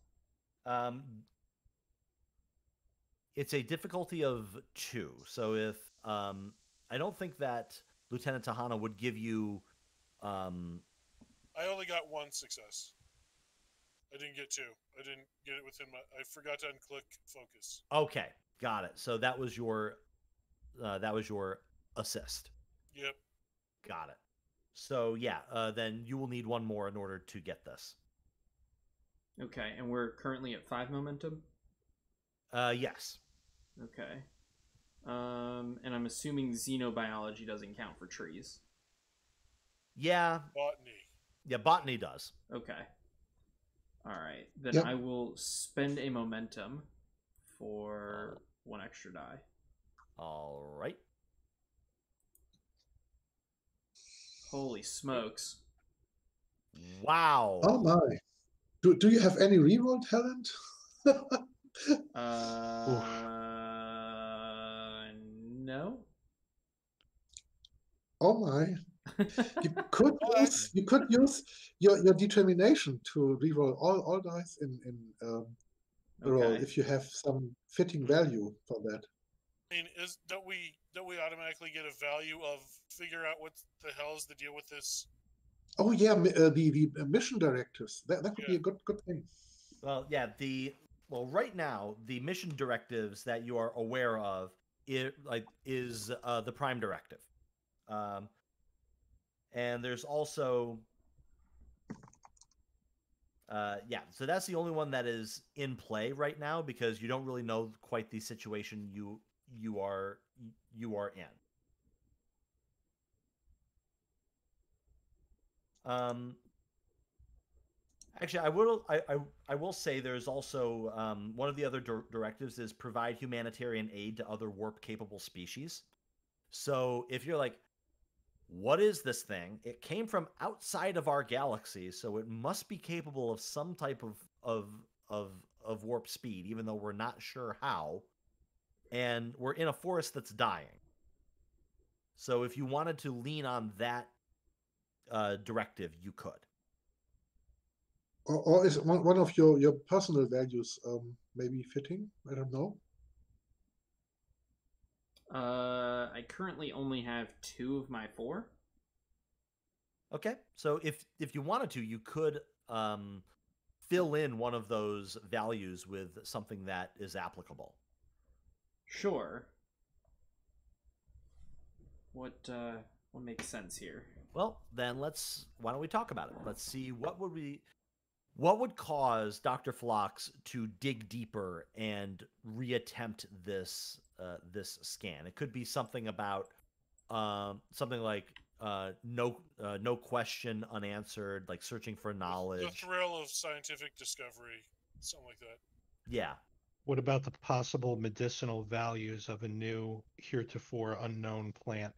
It's a difficulty of 2. So if... I don't think that Lieutenant Tahana would give you... I only got 1 success. I didn't get 2. I didn't get it within my... I forgot to unclick focus. Okay, got it. So that was your assist. Yep. Got it. So yeah, then you will need 1 more in order to get this. Okay, and we're currently at 5 momentum? Yes. Okay. And I'm assuming xenobiology doesn't count for trees. Yeah. Botany. Yeah, botany does. Okay. All right. Then I will spend a momentum for 1 extra die. All right. Holy smokes. Wow. Oh my. Do you have any reroll talent? No. Oh my. You could use your determination to reroll all dice in roll if you have some fitting value for that. I mean, don't we automatically get a value of figure out what the hell is the deal with this? Oh yeah, the mission directives. That could be a good thing. Well, yeah. Right now the mission directives that you are aware of is the Prime Directive, and there's also so that's the only one that is in play right now because you don't really know quite the situation you are in. Actually, I will say there's also one of the other directives is provide humanitarian aid to other warp-capable species. So if you're like, what is this thing? It came from outside of our galaxy, so it must be capable of some type of warp speed, even though we're not sure how. And we're in a forest that's dying. So if you wanted to lean on that directive, you could. Or is one of your personal values maybe fitting? I don't know. I currently only have 2 of my 4. Okay, so if you wanted to, you could fill in one of those values with something that is applicable. Sure. What makes sense here? Well, then why don't we talk about it? Let's see what would cause Dr. Phlox to dig deeper and reattempt this scan. It could be something about something like no question unanswered, like searching for knowledge. The thrill of scientific discovery, something like that. Yeah. What about the possible medicinal values of a new, heretofore unknown plant?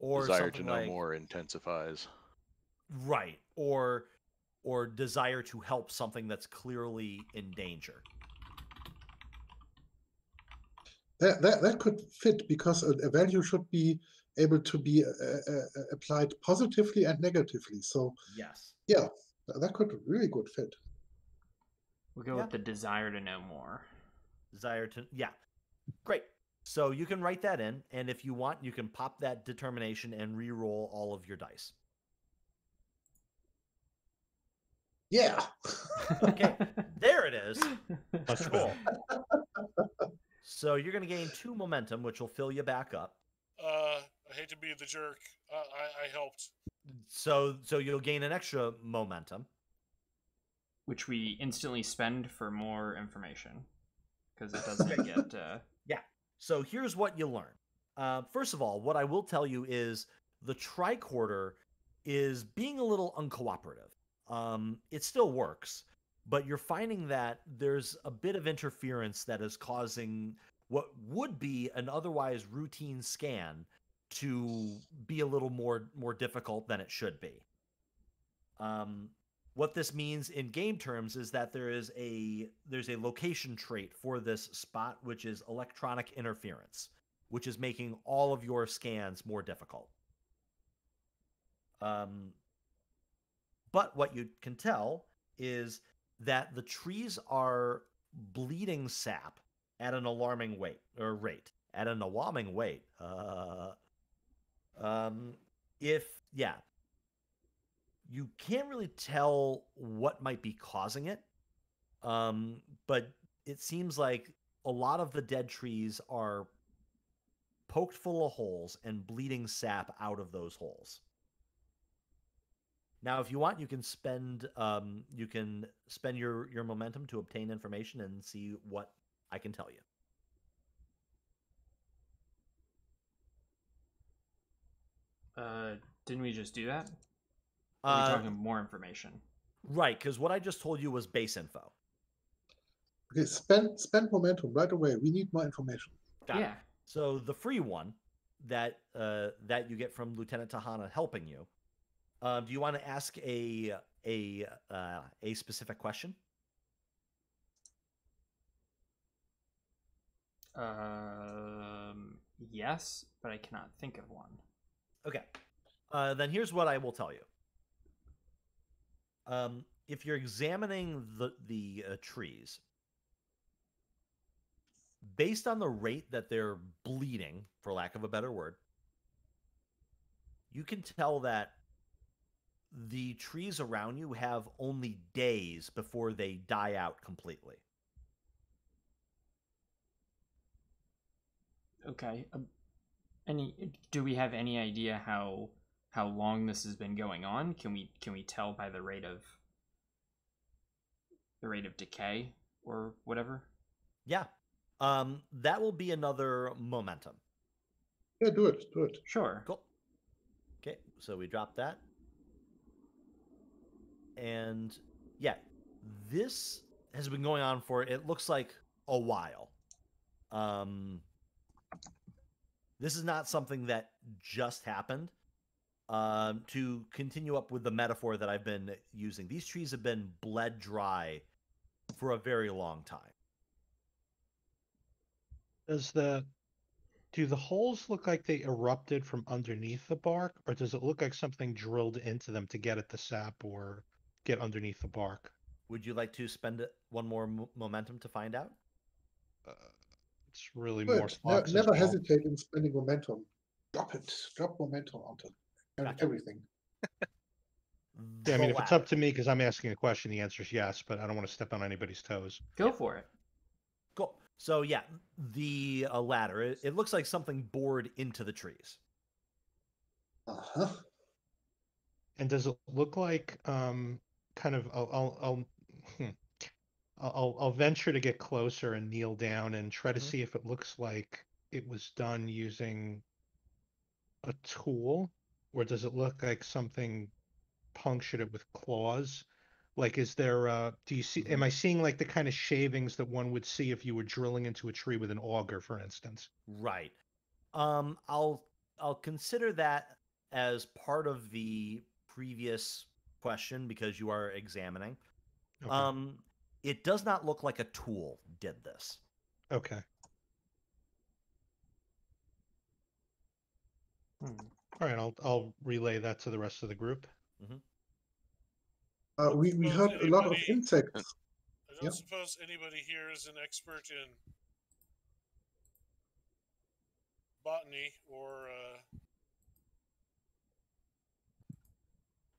Or desire to know more intensifies. Right. Or desire to help something that's clearly in danger. That could fit, because a value should be able to be applied positively and negatively. So yes, yeah, that could really good fit. We'll go with the desire to know more. Yeah. Great. So you can write that in, and if you want, you can pop that determination and re-roll all of your dice. Yeah. Okay, there it is. Cool. So you're going to gain 2 momentum, which will fill you back up. I hate to be the jerk. I helped. So you'll gain an extra momentum, which we instantly spend for more information, because it doesn't get. Yeah. So here's what you learn. First of all, what I will tell you is the tricorder is being a little uncooperative. It still works, but you're finding that there's a bit of interference that is causing what would be an otherwise routine scan to be a little more difficult than it should be. What this means in game terms is that there's a location trait for this spot, which is electronic interference, which is making all of your scans more difficult. But what you can tell is that the trees are bleeding sap at an alarming rate. You can't really tell what might be causing it, but it seems like a lot of the dead trees are poked full of holes and bleeding sap out of those holes. Now, if you want, you can spend your momentum to obtain information and see what I can tell you. Didn't we just do that? Or are we talking more information? Right, because what I just told you was base info. Okay, spend momentum right away. We need more information. Got it. So the free one that you get from Lieutenant Tahana helping you. Do you want to ask a specific question? Yes, but I cannot think of one. Okay. Then here's what I will tell you. If you're examining the trees, based on the rate that they're bleeding, for lack of a better word, you can tell that the trees around you have only days before they die out completely. Okay. Do we have any idea how long this has been going on? Can we tell by the rate of decay or whatever? Yeah. That will be another momentum. Yeah, do it. Sure. Cool. Okay, so we drop that. And yeah, this has been going on for, it looks like, a while. This is not something that just happened. To continue up with the metaphor that I've been using, these trees have been bled dry for a very long time. Do the holes look like they erupted from underneath the bark, or does it look like something drilled into them to get at the sap or get underneath the bark? Would you like to spend one more momentum to find out? It's really more Good. thoughts as Never well. hesitate in spending momentum. Drop it. Drop momentum onto Gotcha. everything. Yeah, I mean, The if it's ladder. up to me because I'm asking a question, the answer is yes, but I don't want to step on anybody's toes. Go for it. Cool. So yeah, the ladder. It looks like something bored into the trees. Uh-huh. And does it look like kind of I'll venture to get closer and kneel down and try to see if it looks like it was done using a tool, or does it look like something punctured it with claws? Like, is there do you see am I seeing like the kind of shavings that one would see if you were drilling into a tree with an auger, for instance? Right. I'll consider that as part of the previous question because you are examining. Okay. It does not look like a tool did this. Okay. Hmm. All right, I'll relay that to the rest of the group. We Suppose heard a lot of anybody- insects. I don't Yep. suppose anybody here is an expert in botany or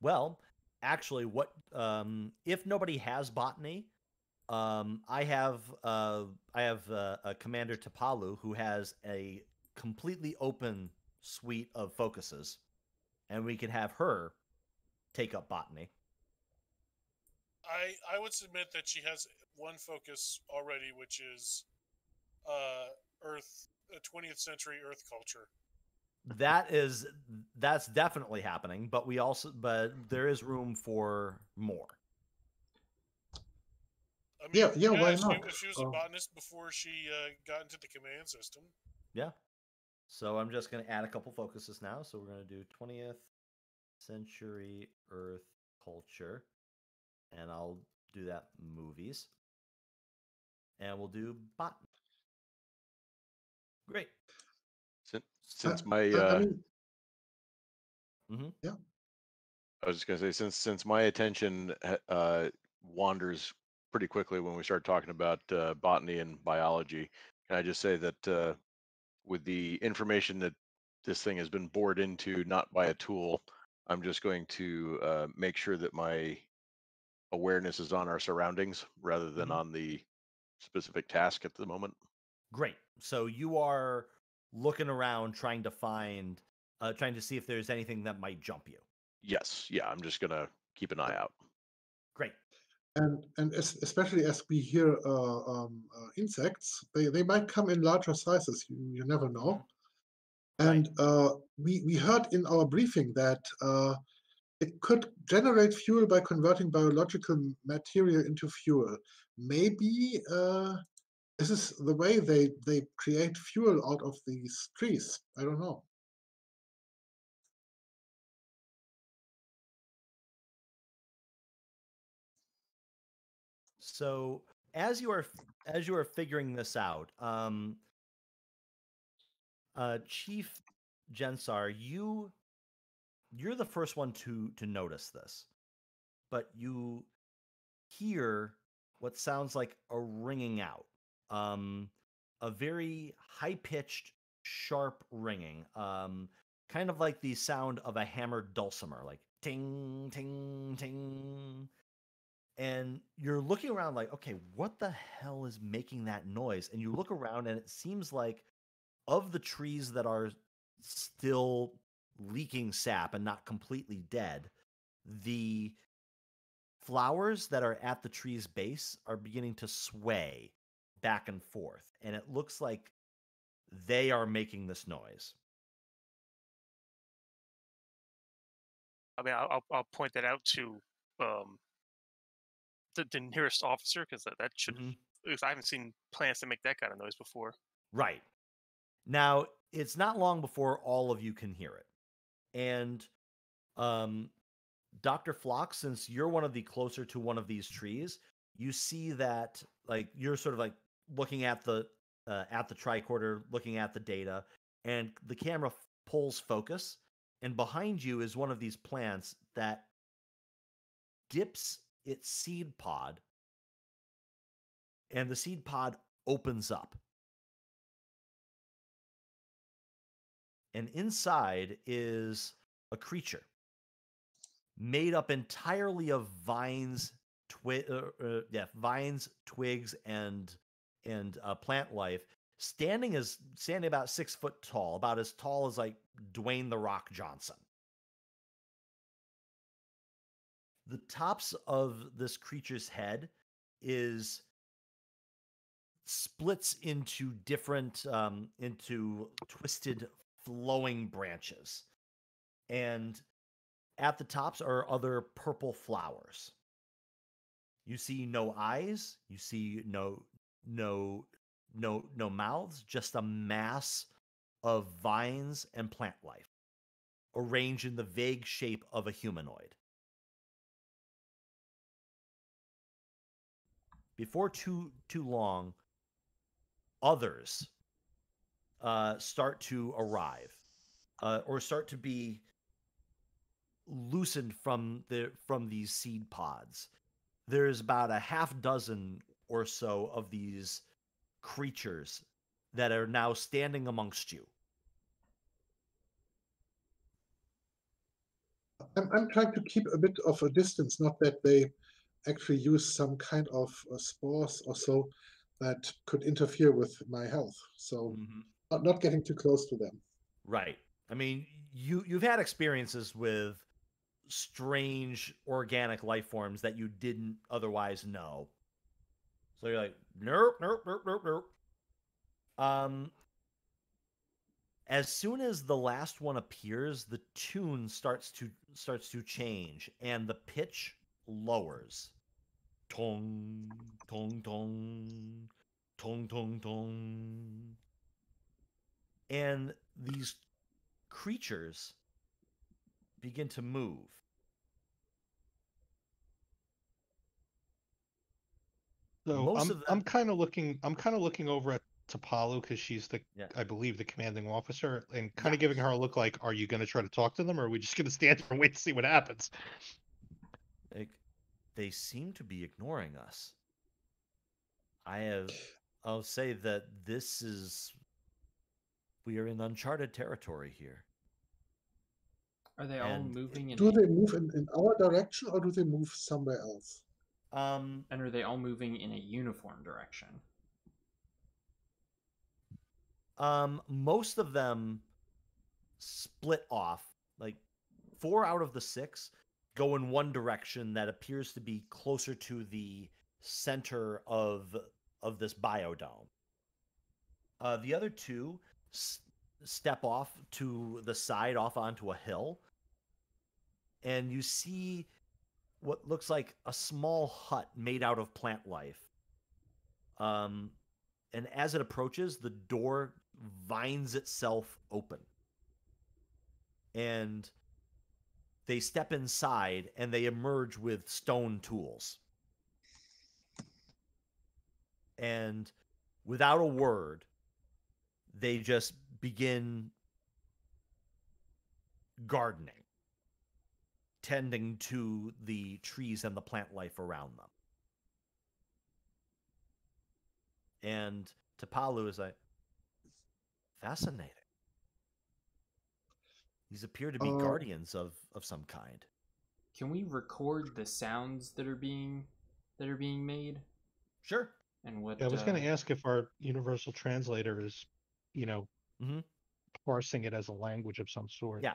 Well, actually, what if nobody has botany? I have a Commander Tapalu who has a completely open suite of focuses, and we can have her take up botany. I would submit that she has one focus already, which is Earth, 20th century Earth culture. That's definitely happening, but there is room for more. I mean, Yeah, why if not? she was a botanist before she got into the command system. Yeah. So I'm just going to add a couple focuses now. So we're going to do 20th century Earth culture, and I'll do that movies, and we'll do botany. Great. Since my I mean, yeah. I was just gonna say since my attention wanders pretty quickly when we start talking about botany and biology, can I just say that with the information that this thing has been bored into, not by a tool, I'm just going to make sure that my awareness is on our surroundings rather than on the specific task at the moment. Great. So you are looking around trying to see if there's anything that might jump you. Yes, yeah, I'm just gonna keep an eye out. Great. And especially as we hear insects, they might come in larger sizes. You never know. And we heard in our briefing that it could generate fuel by converting biological material into fuel. Maybe this is the way they create fuel out of these trees. I don't know. So as you are figuring this out, Chief Jensar, you're the first one to notice this, but you hear what sounds like a ringing out, a very high pitched, sharp ringing, kind of like the sound of a hammered dulcimer, like ting ting ting. And you're looking around like, okay, what the hell is making that noise? And you look around and it seems like of the trees that are still leaking sap and not completely dead, the flowers that are at the tree's base are beginning to sway back and forth. And it looks like they are making this noise. I mean, I'll point that out to the nearest officer because that should. Because I haven't seen plants that make that kind of noise before. Right. Now, it's not long before all of you can hear it. And Dr. Flock, since you're one of the closer to one of these trees, you see that like you're sort of like looking at the tricorder, looking at the data, and the camera pulls focus, and behind you is one of these plants that dips its seed pod, and the seed pod opens up. and inside is a creature made up entirely of vines, vines, twigs, and plant life. Standing about 6 foot tall, about as tall as like Dwayne the Rock Johnson. The tops of this creature's head is splits into different into twisted flowing branches, and at the tops are other purple flowers. You see no eyes, you see no mouths, just a mass of vines and plant life arranged in the vague shape of a humanoid. Before too long, others start to arrive, or start to be loosened from these seed pods. There's about a half dozen or so of these creatures that are now standing amongst you. I'm trying to keep a bit of a distance, not that they actually use some kind of spores or so that could interfere with my health. So not getting too close to them. Right. I mean, you've had experiences with strange organic life forms that you didn't otherwise know. So you're like, nope, nope, nope, nope, nope. As soon as the last one appears, the tune starts to change and the pitch lowers. Tong, tong, tong, tong, tong, tong. And these creatures begin to move. So I'm kind of looking over at Tapalu because she's I believe the commanding officer, and kind of giving her a look like, are you going to try to talk to them, or are we just going to stand there and wait to see what happens? They seem to be ignoring us. I'll say that we are in uncharted territory here. Are they all moving do they move in our direction, or do they move somewhere else? And are they all moving in a uniform direction? Most of them split off. Like 4 out of the 6 go in one direction that appears to be closer to the center of this biodome. The other 2 step off to the side, off onto a hill, and you see what looks like a small hut made out of plant life. And as it approaches, the door vines itself open. And they step inside and they emerge with stone tools. And without a word, they just begin gardening, tending to the trees and the plant life around them. And Tapalu is like, fascinating. These appear to be guardians of some kind. Can we record the sounds that are being made? Sure. And what? I was going to ask if our universal translator is, parsing it as a language of some sort. Yeah,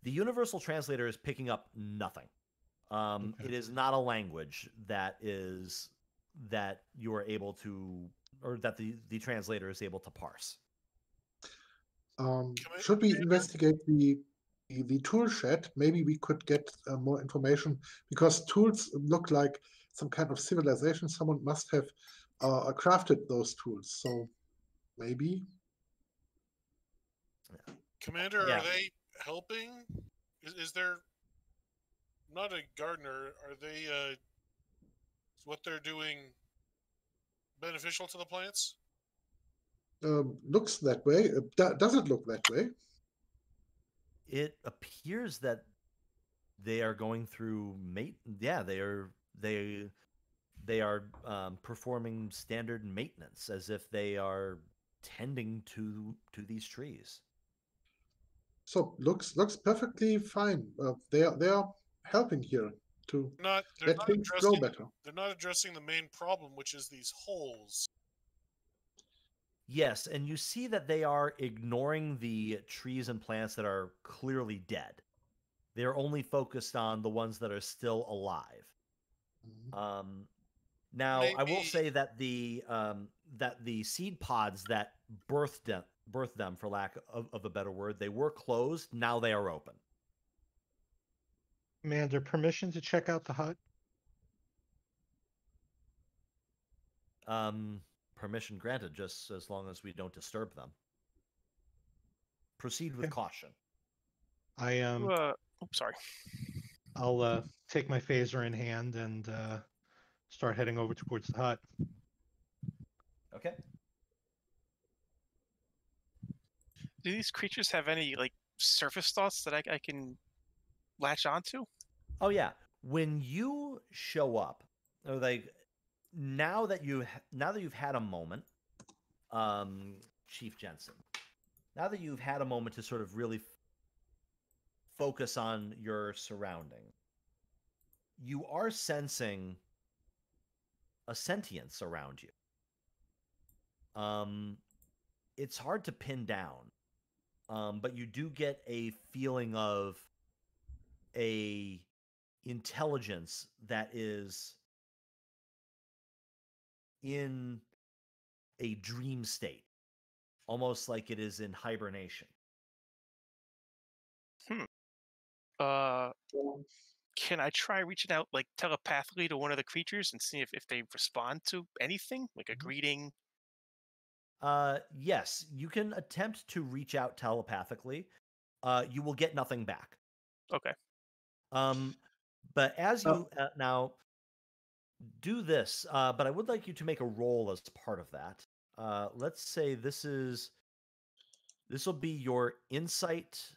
the universal translator is picking up nothing. Okay. It is not a language that you are able to, or that the translator is able to parse. Should we investigate the tool shed? Maybe we could get more information, because tools look like some kind of civilization. Someone must have crafted those tools. So maybe. Commander, are they helping? Is there not a gardener? Are they? Is what they're doing beneficial to the plants? Looks that way. Does it look that way? It appears that they are going through Yeah, they are performing standard maintenance, as if they are tending to these trees. So looks perfectly fine. They are helping here to They're let not things grow addressing. better. They're not addressing the main problem, which is these holes. Yes, and you see that they are ignoring the trees and plants that are clearly dead. They're only focused on the ones that are still alive. Mhm. Now, I will Maybe- say that the seed pods that birthed them, for lack of a better word, they were closed. Now they are open. Commander, permission to check out the hut? Permission granted, just as long as we don't disturb them. Proceed with Okay. caution. Sorry. I'll take my phaser in hand and start heading over towards the hut. Okay. Do these creatures have any like surface thoughts that I can latch onto? Oh yeah. When you show up, or like now that you've had a moment, Chief Jensen, now that you've had a moment to sort of really focus on your surrounding, you are sensing a sentience around you. It's hard to pin down, but you do get a feeling of a intelligence that is in a dream state, almost like it is in hibernation. Can I try reaching out like telepathically to one of the creatures and see if they respond to anything, like a greeting? Yes, you can attempt to reach out telepathically. You will get nothing back. Okay. But as you now do this, but I would like you to make a roll as part of that. Let's say this will be your insight.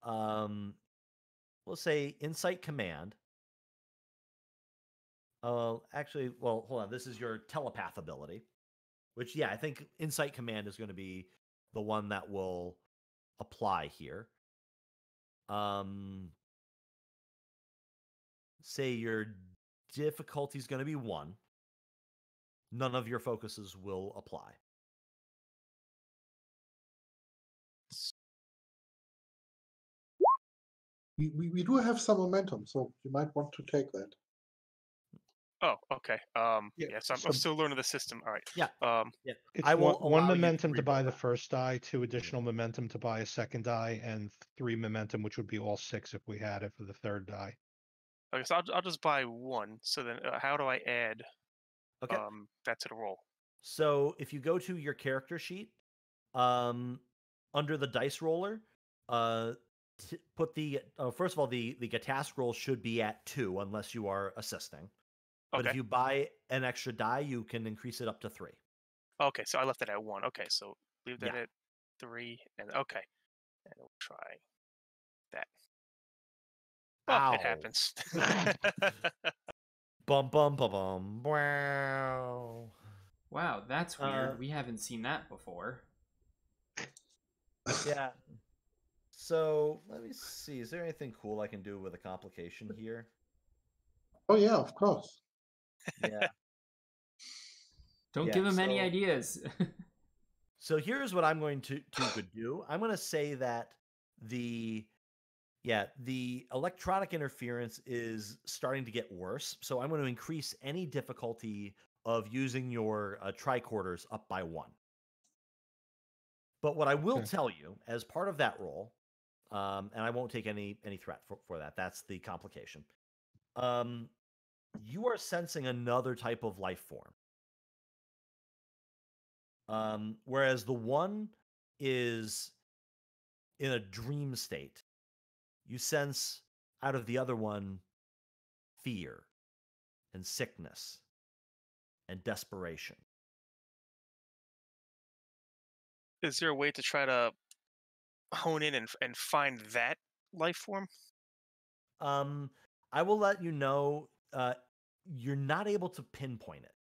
Let's say insight command. Actually, well, hold on. This is your telepath ability, which, yeah, I think insight command is going to be the one that will apply here. Say your difficulty is going to be 1. None of your focuses will apply. We do have some momentum, so you might want to take that. Oh, okay. Yeah, So I'm still learning the system. All right. Yeah. Yeah. It's I will one allow you momentum to buy reroll the that. first die, 2 additional momentum to buy a second die, and 3 momentum, which would be all 6 if we had it for the third die. Okay, so I'll just buy 1. So then, how do I add Okay. that to the roll? So if you go to your character sheet, under the dice roller, put the first of all, the task roll should be at 2 unless you are assisting. But Okay. if you buy an extra die, you can increase it up to 3. Okay, so I left it at 1. Okay, so leave that Yeah. at 3, and okay, and we'll try that. Well, it Ow. happens. Bum bum bum bum. Wow. Wow, that's weird. We haven't seen that before. Yeah. So let me see. Is there anything cool I can do with a complication here? Oh yeah, of course. Yeah. Don't Yeah, give him any so- ideas. So here's what I'm going to do. I'm going to say that the electronic interference is starting to get worse. So I'm going to increase any difficulty of using your tricorders up by 1. But what I will tell you as part of that roll, and I won't take any threat for that. That's the complication. You are sensing another type of life form. Whereas the one is in a dream state, you sense out of the other one fear and sickness and desperation. Is there a way to try to hone in and find that life form? I will let you know. You're not able to pinpoint it.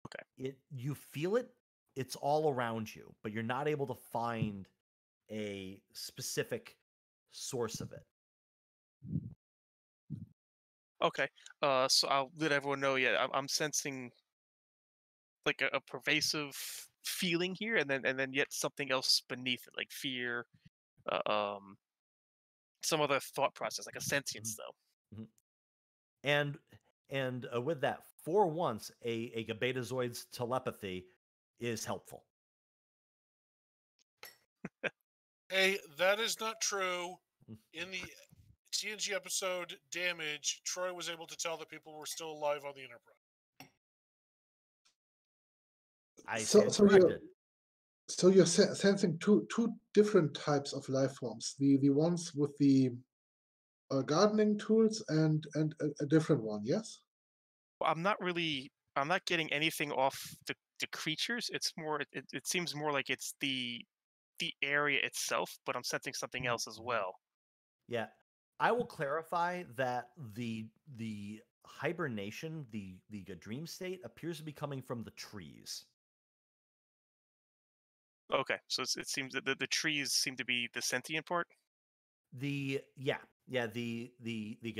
Okay. You feel it. It's all around you, but you're not able to find a specific source of it. Okay. So I'll let everyone know. Yeah, I'm sensing like a pervasive feeling here, and then yet something else beneath it, like fear, uh, um, some other thought process, like a sentience, though. Mm-hmm. And with that, for once, a Betazoid's telepathy is helpful. Hey, that is not true. In the TNG episode Damage, Troy was able to tell that people were still alive on the Enterprise. So you're sensing two different types of life forms. The ones with the gardening tools and a different one. Yes. Well, I'm not getting anything off the creatures. It's more. It seems more like it's the area itself, but I'm sensing something else as well. Yeah, I will clarify that the hibernation, the dream state, appears to be coming from the trees. Okay, so it seems that the trees seem to be the sentient part. The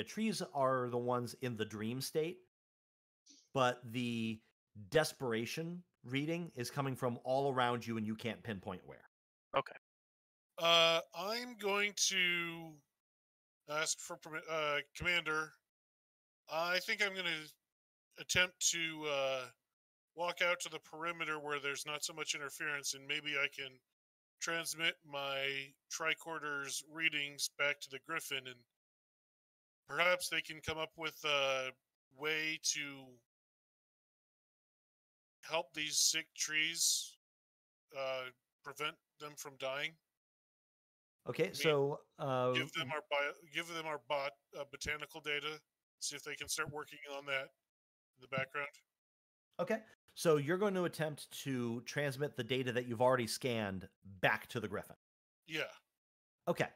trees are the ones in the dream state, but the desperation reading is coming from all around you, and you can't pinpoint where. Okay. I'm going to ask for Commander. I think I'm going to attempt to walk out to the perimeter where there's not so much interference, and maybe I can transmit my tricorder's readings back to the Griffin, and perhaps they can come up with a way to help these sick trees, prevent them from dying. Okay, so give them our botanical data. See if they can start working on that in the background. Okay, so you're going to attempt to transmit the data that you've already scanned back to the Griffin. Yeah. Okay.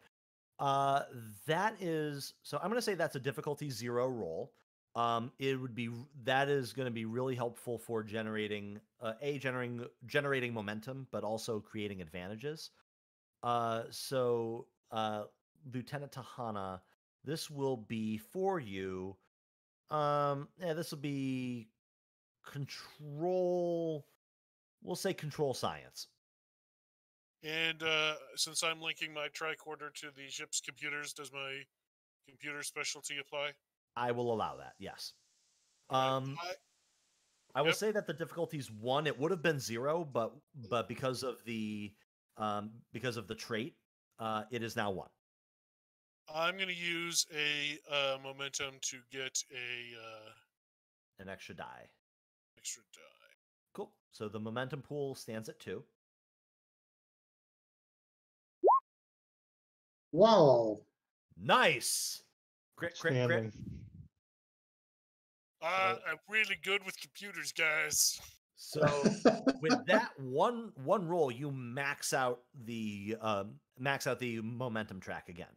That is, so I'm going to say that's a difficulty 0 roll. That is going to be really helpful for generating momentum, but also creating advantages. So Lieutenant Tahana, this will be for you. This will be control. We'll say control science. And since I'm linking my tricorder to the ship's computers, does my computer specialty apply? I will allow that. Yes. I will say that the difficulty is 1. It would have been 0, but because of the trait, it is now 1. I'm going to use a momentum to get an extra die. Extra die. Cool. So the momentum pool stands at 2. Wow. Nice. Crit. I'm really good with computers, guys. So with that one roll, you max out the momentum track again.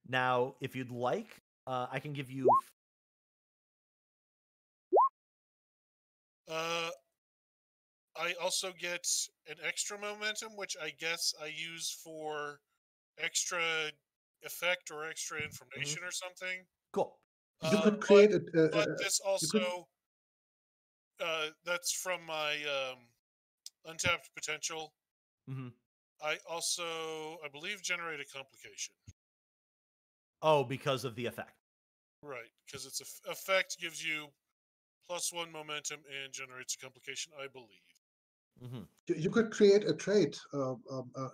Now, if you'd like, I can give you. I also get an extra momentum, which I guess I use for extra effect or extra information or something. Cool. You could create but this also that's from my untapped potential. Mm-hmm. I also, I believe, generate a complication. Oh, because of the effect. Right, because its effect gives you +1 momentum and generates a complication, I believe. Mm-hmm. You could create a trait, a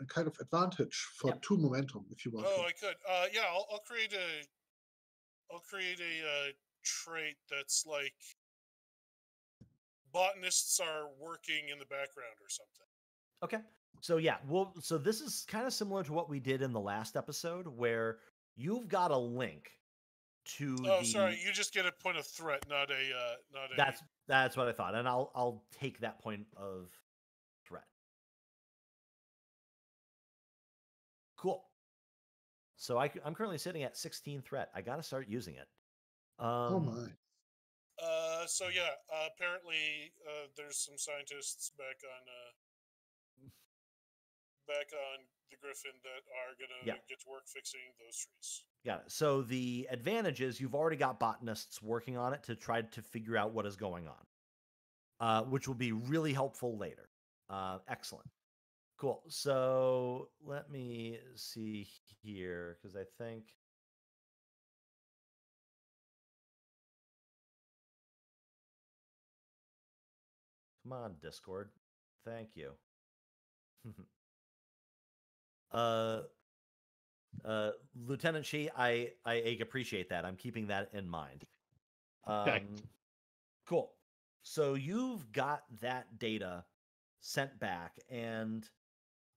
kind of advantage for 2 momentum if you want. Oh, I could. Yeah, I'll create a trait that's like botanists are working in the background or something. Okay. So yeah, so this is kind of similar to what we did in the last episode, where you've got a link to. Oh, sorry, you just get a point of threat, not a. That's what I thought, and I'll take that point of threat. Cool. So I'm currently sitting at 16 threat. I got to start using it. Oh my. So yeah, apparently there's some scientists back on the Griffin that are going to Yeah. get to work fixing those trees. Yeah. So the advantage is you've already got botanists working on it to try to figure out what is going on, which will be really helpful later. Excellent. Cool. So let me see here, because I think. Come on, Discord. Thank you. Lieutenant Shi, I appreciate that. I'm keeping that in mind. Okay. Cool. So you've got that data sent back, and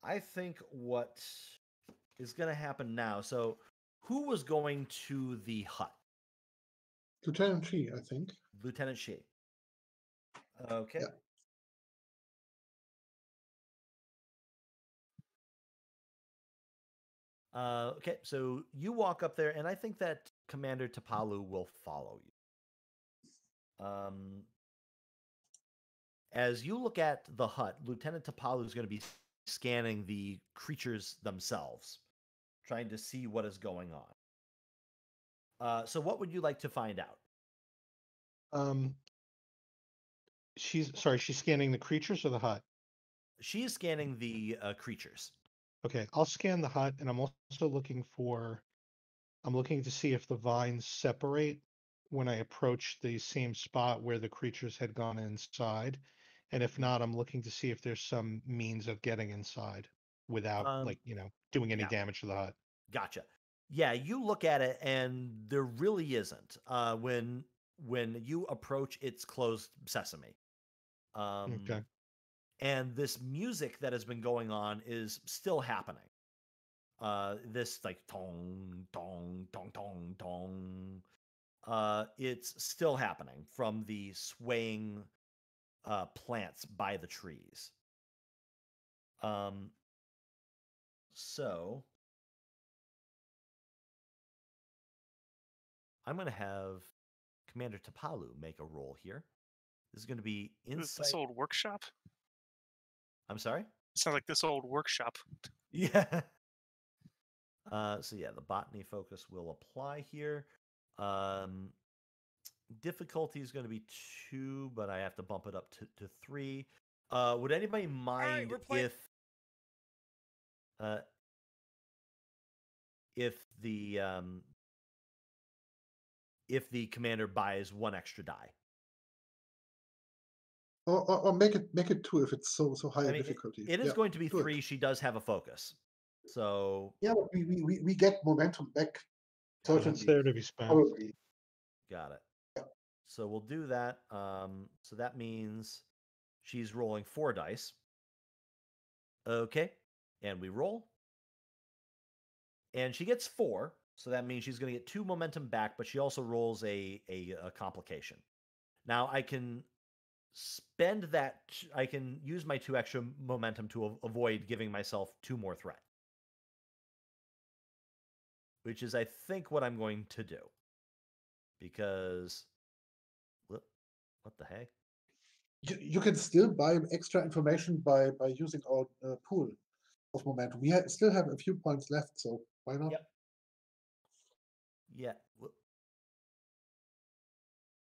I think what is going to happen now. So, who was going to the hut? Lieutenant Shi, I think. Lieutenant Shi. Okay. Yeah. Okay, so you walk up there, and I think that Commander Tapalu will follow you. As you look at the hut, Lieutenant Tapalu is going to be scanning the creatures themselves, trying to see what is going on. So what would you like to find out? She's scanning the creatures or the hut? She is scanning the creatures. Okay, I'll scan the hut, and I'm also looking to see if the vines separate when I approach the same spot where the creatures had gone inside. And if not, I'm looking to see if there's some means of getting inside without, doing any damage to the hut. Gotcha. Yeah, you look at it, and there really isn't. When you approach, it's closed sesame. Okay. And this music that has been going on is still happening. This like tong tong tong tong tong. It's still happening from the swaying plants by the trees. So I'm going to have Commander Tapalu make a roll here. This is going to be insight. This old workshop? I'm sorry? Sounds like this old workshop. Yeah. So yeah, the botany focus will apply here. Difficulty is going to be 2, but I have to bump it up to 3. Would anybody mind if the commander buys 1 extra die? Or make it 2 if it's so high difficulty. It is going to be 3. She does have a focus. So yeah, but we get momentum back. Certainly. It's there to be spent. Probably. Got it. Yeah. So we'll do that. So that means she's rolling 4 dice. Okay. And we roll. And she gets 4. So that means she's going to get 2 momentum back, but she also rolls a complication. Now I can spend that. I can use my 2 extra momentum to avoid giving myself 2 more threat. Which is, I think, what I'm going to do. Because, what the heck? You can still buy extra information by using our pool of momentum. We still have a few points left, so why not? Yep. Yeah.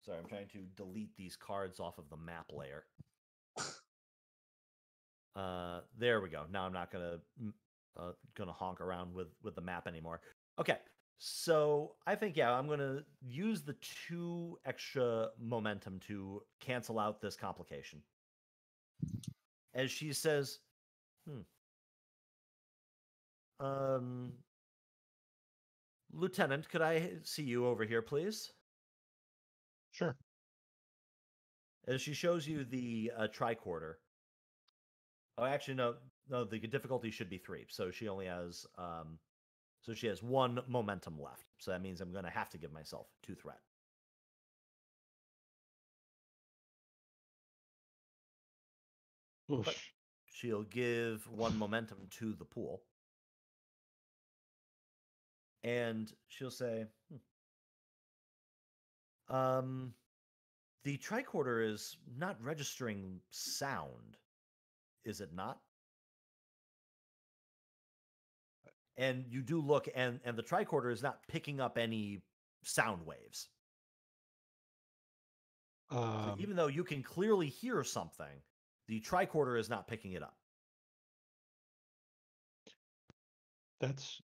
Sorry, I'm trying to delete these cards off of the map layer. There we go. Now I'm not gonna honk around with the map anymore. Okay. So I think, yeah, I'm going to use the 2 extra momentum to cancel out this complication. As she says, Lieutenant, could I see you over here, please? Sure. As she shows you the tricorder. Oh, actually, no, the difficulty should be 3. So she only has... So she has 1 momentum left. So that means I'm going to have to give myself 2 threat. But she'll give 1 momentum to the pool. And she'll say, the tricorder is not registering sound. Is it not? And you do look, and the tricorder is not picking up any sound waves. So even though you can clearly hear something, the tricorder is not picking it up. That's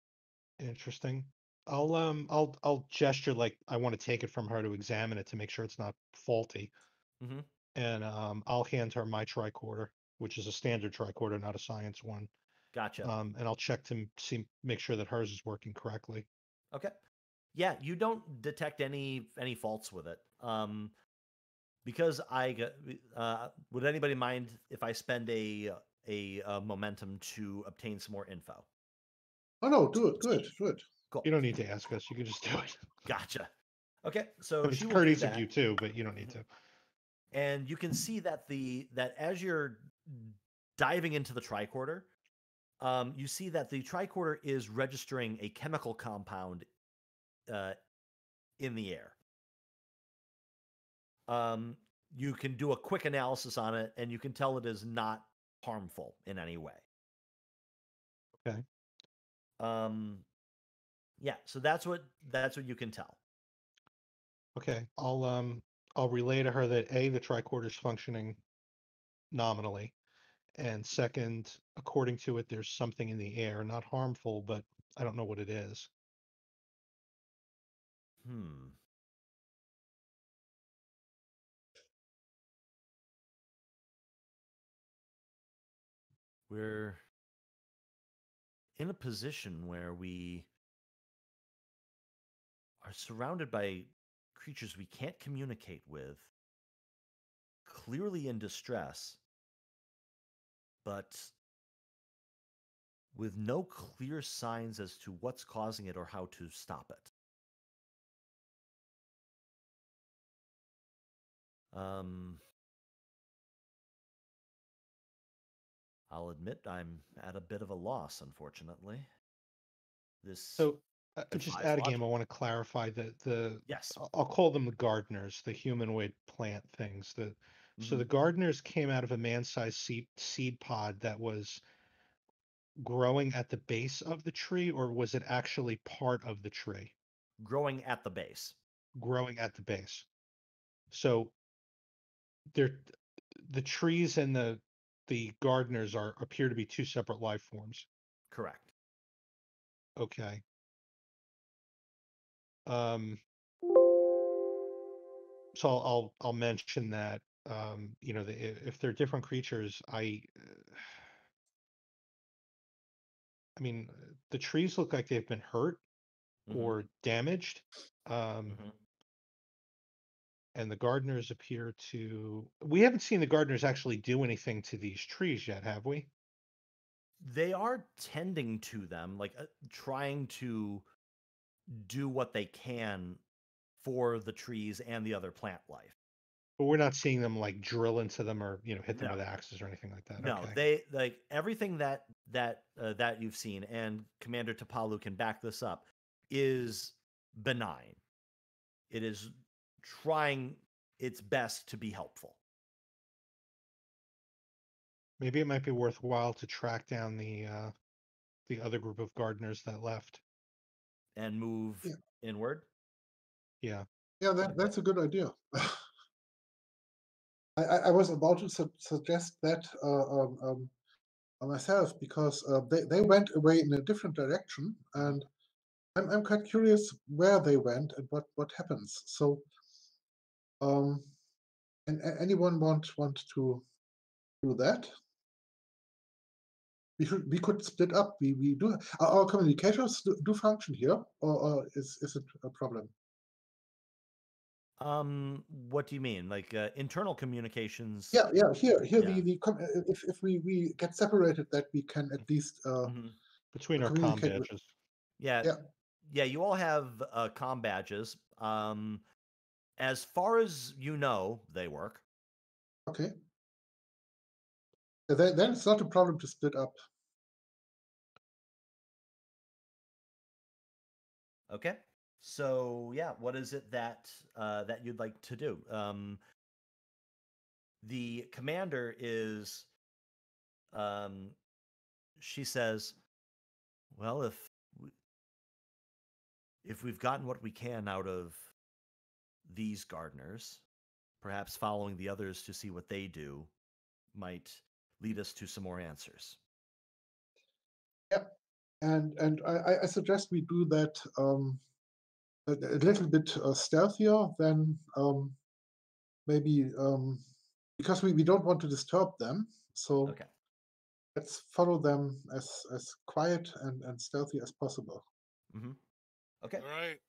interesting. I'll gesture like I want to take it from her to examine it to make sure it's not faulty. Mm-hmm. And I'll hand her my tricorder, which is a standard tricorder, not a science one. Gotcha. And I'll check to make sure that hers is working correctly. Okay. Yeah, you don't detect any faults with it. Because would anybody mind if I spend a momentum to obtain some more info? Oh no, do it. Cool. You don't need to ask us. You can just do it. Gotcha. Okay, so It's she will courteous do of that. you too, but you don't need to. And you can see that that as you're diving into the tricorder, you see that the tricorder is registering a chemical compound in the air. You can do a quick analysis on it, and you can tell it is not harmful in any way. Okay. Yeah, so that's what you can tell. Okay, I'll relay to her that A, the tricorder is functioning nominally, and second, according to it, there's something in the air, not harmful, but I don't know what it is. We're in a position where we are surrounded by creatures we can't communicate with, clearly in distress, but with no clear signs as to what's causing it or how to stop it. I'll admit I'm at a bit of a loss, unfortunately. So just out of game, I want to clarify that yes, I'll call them the gardeners, the humanoid plant things. So the gardeners came out of a man-sized seed pod that was growing at the base of the tree, or was it actually part of the tree? Growing at the base. Growing at the base. So the trees and the gardeners appear to be two separate life forms. Correct. Okay. So I'll mention that if they're different creatures, I mean the trees look like they've been hurt or damaged. And the gardeners appear to. We haven't seen the gardeners actually do anything to these trees yet, have we? They are tending to them, like trying to do what they can for the trees and the other plant life. But we're not seeing them like drill into them or hit them with axes or anything like that. No, okay. They like everything that you've seen, and Commander Tapalu can back this up, is benign. It is trying its best to be helpful. Maybe it might be worthwhile to track down the other group of gardeners that left and move inward. Yeah. Yeah, that's a good idea. I was about to suggest that myself, because they went away in a different direction, and I'm quite curious where they went and what happens. So, and anyone want to do that? We could split up. We do our communicators do function here, or is it a problem? What do you mean? Like internal communications? Yeah. Here, if we get separated, that we can at least between our comm badges. Yeah. You all have comm badges. As far as you know, they work. Okay. Then it's not a problem to split up. Okay. So yeah, what is it that that you'd like to do? The commander is, she says, well, if if we've gotten what we can out of these gardeners, perhaps following the others to see what they do might lead us to some more answers. Yep. And I suggest we do that a little bit stealthier than maybe because we don't want to disturb them. So Okay. let's follow them as quiet and stealthy as possible. Mm-hmm. Okay. All right.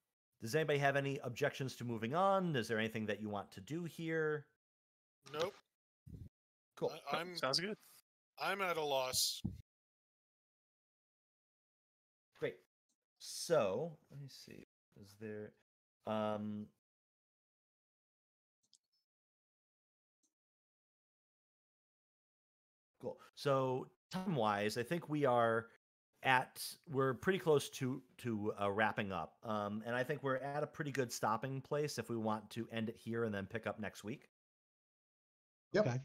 Does anybody have any objections to moving on? Is there anything that you want to do here? Nope. Cool. Sounds good. I'm at a loss. Great. So let me see. Is there cool. So time-wise, I think we're pretty close to wrapping up. And I think we're at a pretty good stopping place if we want to end it here and then pick up next week. Yep. Okay.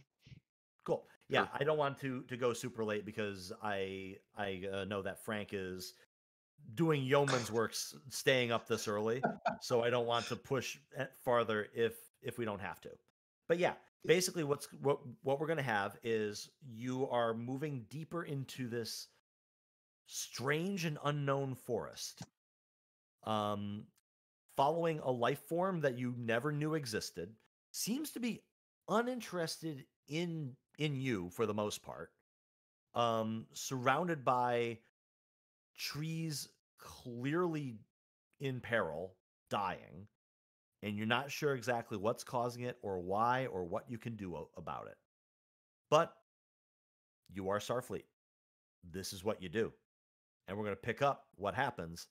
Cool. Yeah, Sure. I don't want to go super late because I know that Frank is doing yeoman's work staying up this early, so I don't want to push farther if we don't have to. But yeah, basically what we're going to have is you are moving deeper into this strange and unknown forest, following a life form that you never knew existed, seems to be uninterested in you for the most part, surrounded by trees clearly in peril, dying, and you're not sure exactly what's causing it or why or what you can do about it. But you are Starfleet. This is what you do. And we're going to pick up what happens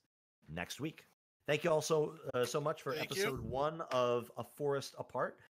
next week. Thank you all so much for Thank you. episode 1 of A Forest Apart.